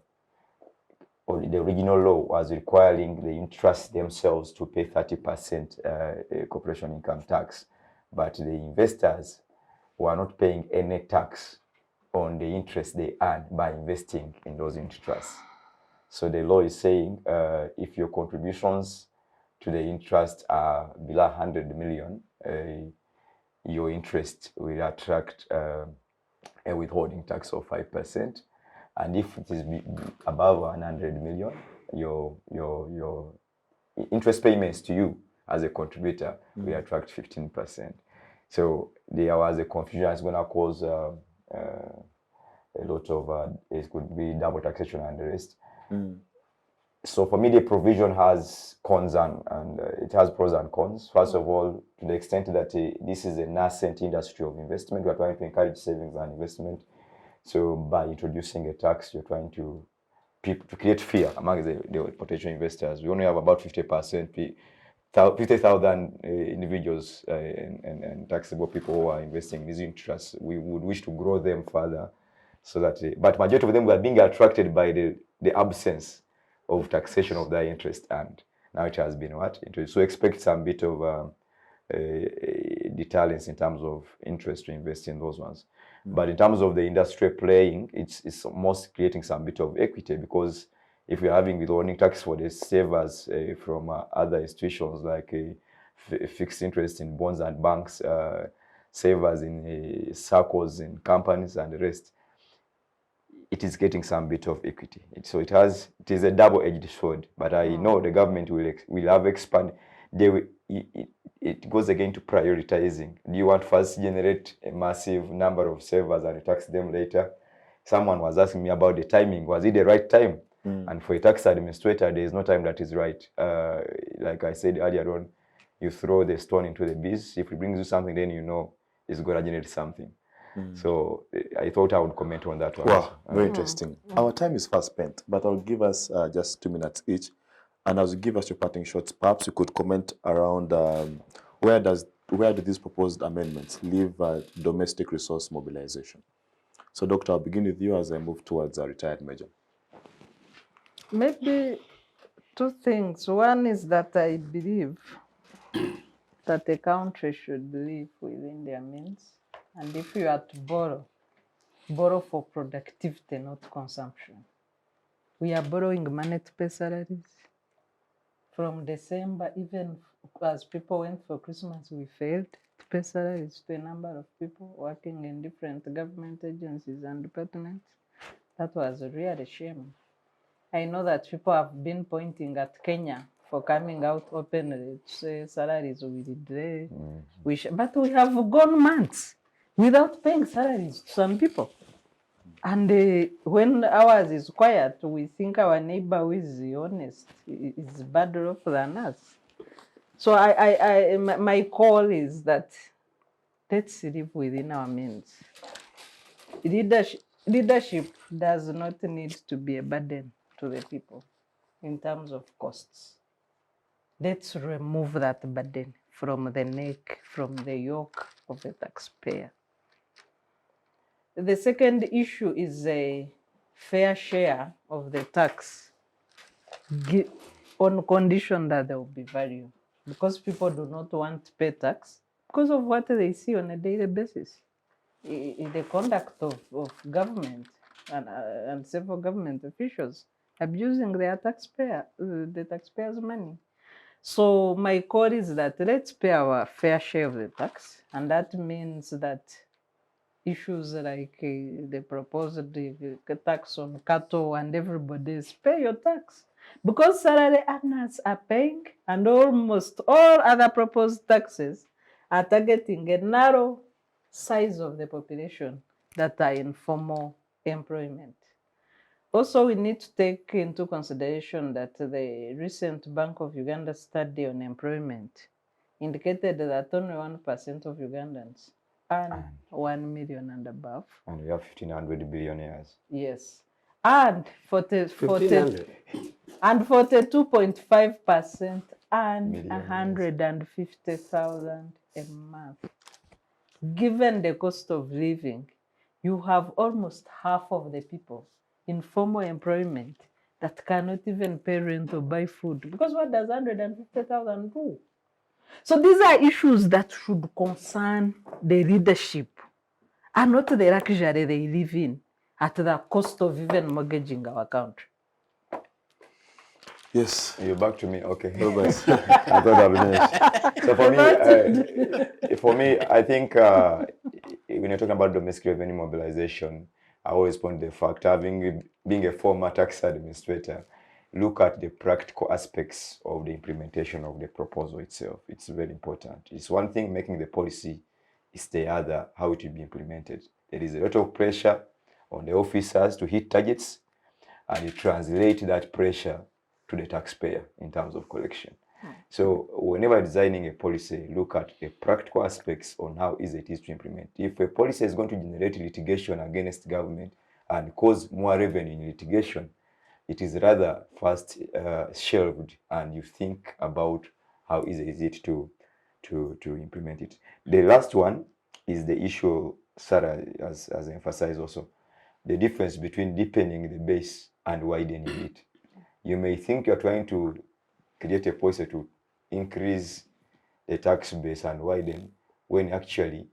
original law was requiring the unit trusts themselves to pay 30% corporation income tax, but the investors were not paying any tax on the interest they earn by investing in those unit trusts. So the law is saying if your contributions to the interest are below 100 million, your interest will attract a withholding tax of 5%. And if it is above 100 million, your interest payments to you as a contributor will attract 15%. So there was a confusion that's going to cause a lot of, it could be double taxation and the rest. So for me, the provision has cons and it has pros and cons. First of all, to the extent that this is a nascent industry of investment, we're trying to encourage savings and investment. So by introducing a tax, you're trying to create fear among the potential investors. We only have about 50%, 50,000 individuals and taxable people who are investing in these interests. We would wish to grow them further, so that, but majority of them were being attracted by the absence of taxation of their interest, and now it has been what? So expect some bit of deterrence in terms of interest to invest in those ones. But in terms of the industry playing, it's most creating some bit of equity, because if we're having withholding tax for the savers from other institutions like fixed interest in bonds and banks, savers in circles in companies and the rest, it is getting some bit of equity. So it is a double-edged sword. But I know the government will have expanded. It goes again to prioritizing. Do you want first generate a massive number of savers and tax them later? Someone was asking me about the timing. Was it the right time? And for a tax administrator, there is no time that is right. Like I said earlier on, you throw the stone into the beast. If it brings you something, then you know it's going to generate something. So I thought I would comment on that one. Wow, very interesting. Our time is fast spent, but I'll give us just 2 minutes each. And as you give us your parting shots, perhaps you could comment around where do these proposed amendments leave domestic resource mobilization? So, Doctor, I'll begin with you as I move towards a retired major. Maybe two things. One is that I believe that a country should live within their means. And if you are to borrow for productivity, not consumption. We are borrowing money to pay salaries. From December, even as people went for Christmas, we failed to pay salaries to a number of people working in different government agencies and departments. That was a real shame. I know that people have been pointing at Kenya for coming out openly to say salaries will delay. But we have gone months without paying salaries to some people. And when ours is quiet, we think our neighbor who is honest is better off than us. So my call is that let's live within our means. Leadership does not need to be a burden to the people in terms of costs. Let's remove that burden from the neck, from the yoke of the taxpayer. The second issue is a fair share of the tax on condition that there will be value, because people do not want to pay tax because of what they see on a daily basis. In the conduct of government and several government officials abusing the taxpayers' money. So my call is that let's pay our fair share of the tax, and that means that issues like the proposed tax on cattle and everybody's pay your tax, because salary earners are paying, and almost all other proposed taxes are targeting a narrow size of the population that are in formal employment. Also, we need to take into consideration that the recent Bank of Uganda study on employment indicated that only 1% of Ugandans earn 1 million and above. And we have 1,500 billionaires. Yes. And 42.5% earn 150,000 a month. Given the cost of living, you have almost half of the people in formal employment that cannot even pay rent or buy food. Because what does 150,000 do? So these are issues that should concern the leadership and not the luxury they live in at the cost of even mortgaging our country. Yes. You're back to me, okay. Robert. I thought I'd finished. So for me, I think when you're talking about domestic revenue mobilization, I always point to the fact, being a former tax administrator, look at the practical aspects of the implementation of the proposal itself. It's very important. It's one thing making the policy, it's the other how it will be implemented. There is a lot of pressure on the officers to hit targets, and you translate that pressure to the taxpayer in terms of collection. So whenever designing a policy, look at the practical aspects on how easy it is to implement. If a policy is going to generate litigation against government and cause more revenue in litigation, it is rather first shelved, and you think about how easy is it to implement it. The last one is the issue Sarah has emphasized also, the difference between deepening the base and widening it. You may think you're trying to create a policy to increase the tax base and widen, when actually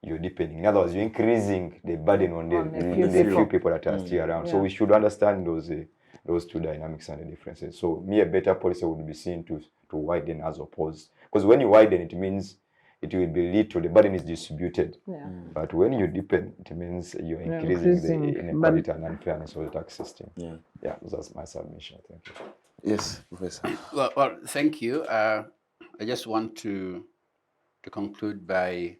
you're deepening. In other words, you're increasing the burden on On the a few few people. people that are still around. So Yeah. we should understand those two dynamics and the differences. So a better policy would be seen to widen as opposed. Because when you widen, it means it will be little, the burden is distributed. Yeah. But when you deepen, it means you're You're increasing increasing, the inequality and unfairness of the tax system. Yeah, that's my submission. Thank you. Yes, Professor. Well, thank you. I just want to conclude by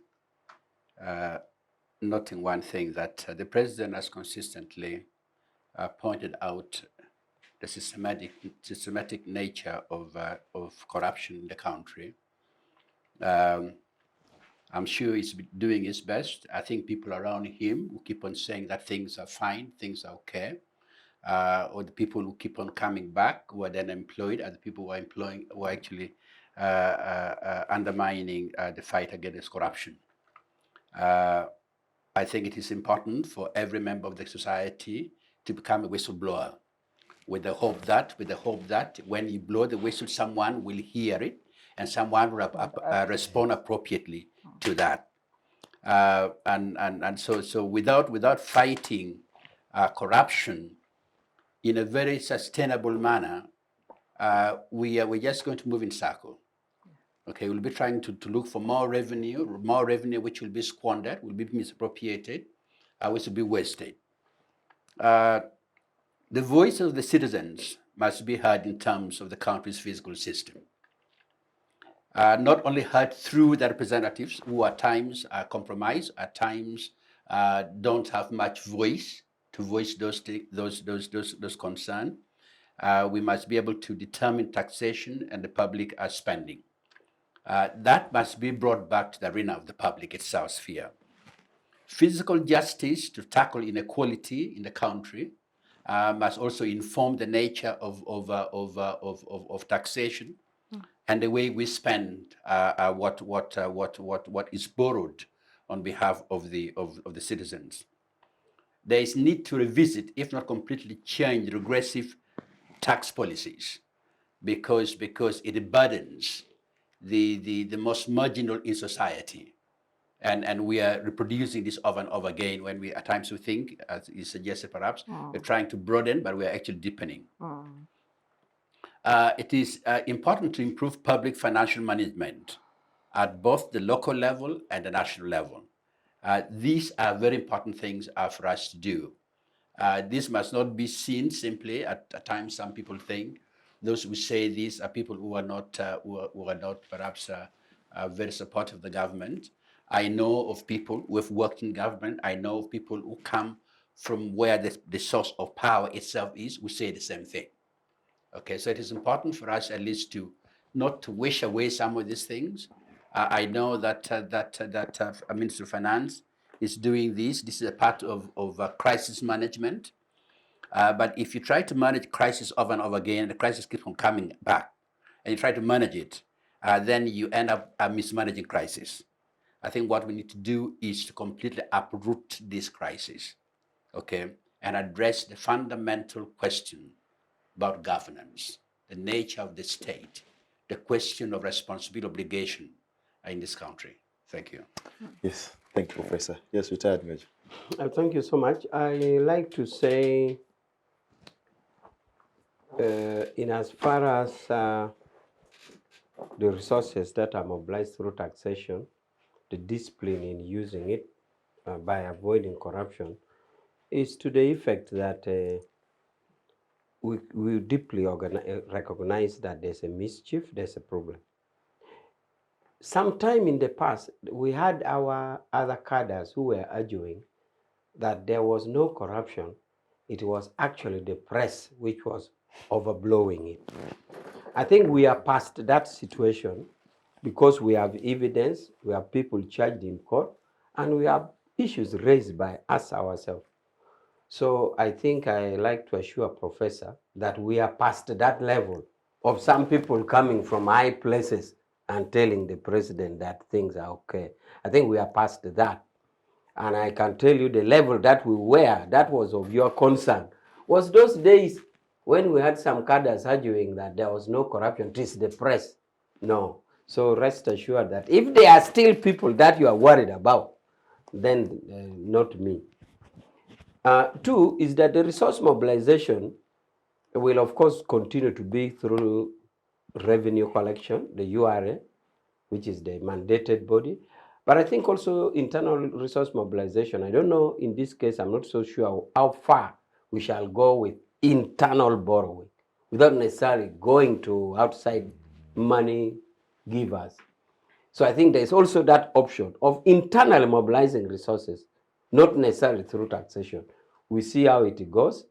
noting one thing, that the president has consistently pointed out the systematic nature of corruption in the country. I'm sure he's doing his best. I think people around him who keep on saying that things are fine, things are okay, or the people who keep on coming back, who are then employed, are the people who are employing, who are actually undermining the fight against corruption. I think it is important for every member of the society to become a whistleblower, with the hope that when you blow the whistle, someone will hear it and someone will respond appropriately to that. And so without fighting corruption in a very sustainable manner, we're just going to move in circle. Okay, we'll be trying to look for more revenue which will be squandered, will be misappropriated, which will be wasted. The voice of the citizens must be heard in terms of the country's fiscal system. Not only heard through the representatives who at times are compromised, at times don't have much voice to voice those concerns. We must be able to determine taxation and the public spending. That must be brought back to the arena of the public itself sphere. Fiscal justice to tackle inequality in the country must also inform the nature of taxation and the way we spend what is borrowed on behalf of the citizens. There is need to revisit, if not completely change, regressive tax policies, because it burdens the most marginal in society. And we are reproducing this over and over again when we, at times we think, as you suggested perhaps, we're trying to broaden, but we're actually deepening. It is important to improve public financial management at both the local level and the national level. These are very important things for us to do. This must not be seen simply, at times some people think, those who say these are people who are not, perhaps very supportive of the government. I know of people who have worked in government. I know of people who come from where the source of power itself is, who say the same thing. Okay, so it is important for us at least to not to wish away some of these things. I know that Minister of Finance is doing this. This is a part of crisis management. But if you try to manage crisis over and over again, the crisis keeps on coming back, and you try to manage it, then you end up mismanaging crisis. I think what we need to do is to completely uproot this crisis, okay, and address the fundamental question about governance, the nature of the state, the question of responsibility, obligation in this country. Thank you. Yes, thank you, Professor. Yes, retired Major. Thank you so much. I like to say, in as far as the resources that are mobilized through taxation, the discipline in using it by avoiding corruption is to the effect that we deeply recognize that there's a mischief, there's a problem. Sometime in the past, we had our other cadres who were arguing that there was no corruption. It was actually the press which was overblowing it. I think we are past that situation because we have evidence, we have people charged in court, and we have issues raised by us ourselves. So I think I like to assure Professor that we are past that level of some people coming from high places and telling the president that things are okay. I think we are past that. And I can tell you the level that we were, that was of your concern, was those days when we had some cadres arguing that there was no corruption, it is the press. No. So rest assured that if there are still people that you are worried about, then not me. Two is that the resource mobilization will, of course, continue to be through revenue collection, the URA, which is the mandated body. But I think also internal resource mobilization. I don't know, in this case, I'm not so sure how far we shall go with internal borrowing without necessarily going to outside money givers. So I think there's also that option of internally mobilizing resources, not necessarily through taxation. We see how it goes.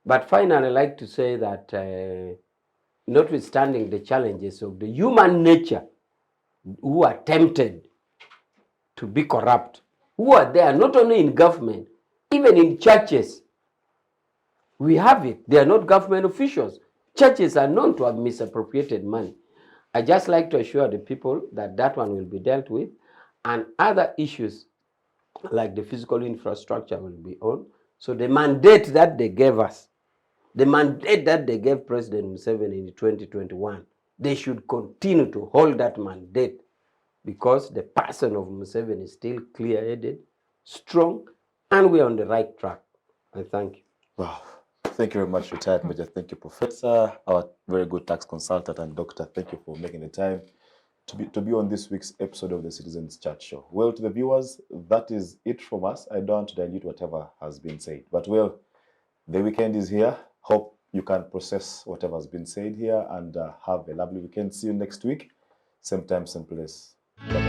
But finally, I'd like to say that notwithstanding the challenges of the human nature who are tempted to be corrupt, who are there not only in government, even in churches. We have it. They are not government officials. Churches are known to have misappropriated money. I just like to assure the people that that one will be dealt with, and other issues like the physical infrastructure will be on. So the mandate that they gave us, the mandate that they gave President Museveni in 2021, they should continue to hold that mandate, because the person of Museveni is still clear-headed, strong, and we're on the right track. I thank you. Wow. Thank you very much, retired Major. Thank you, Professor, our very good tax consultant, and Doctor. Thank you for making the time to be on this week's episode of the Citizens Chat Show. Well, to the viewers, that is it from us. I don't want to dilute whatever has been said, but well, the weekend is here. Hope you can process whatever has been said here and have a lovely weekend. See you next week. Same time, same place. Bye.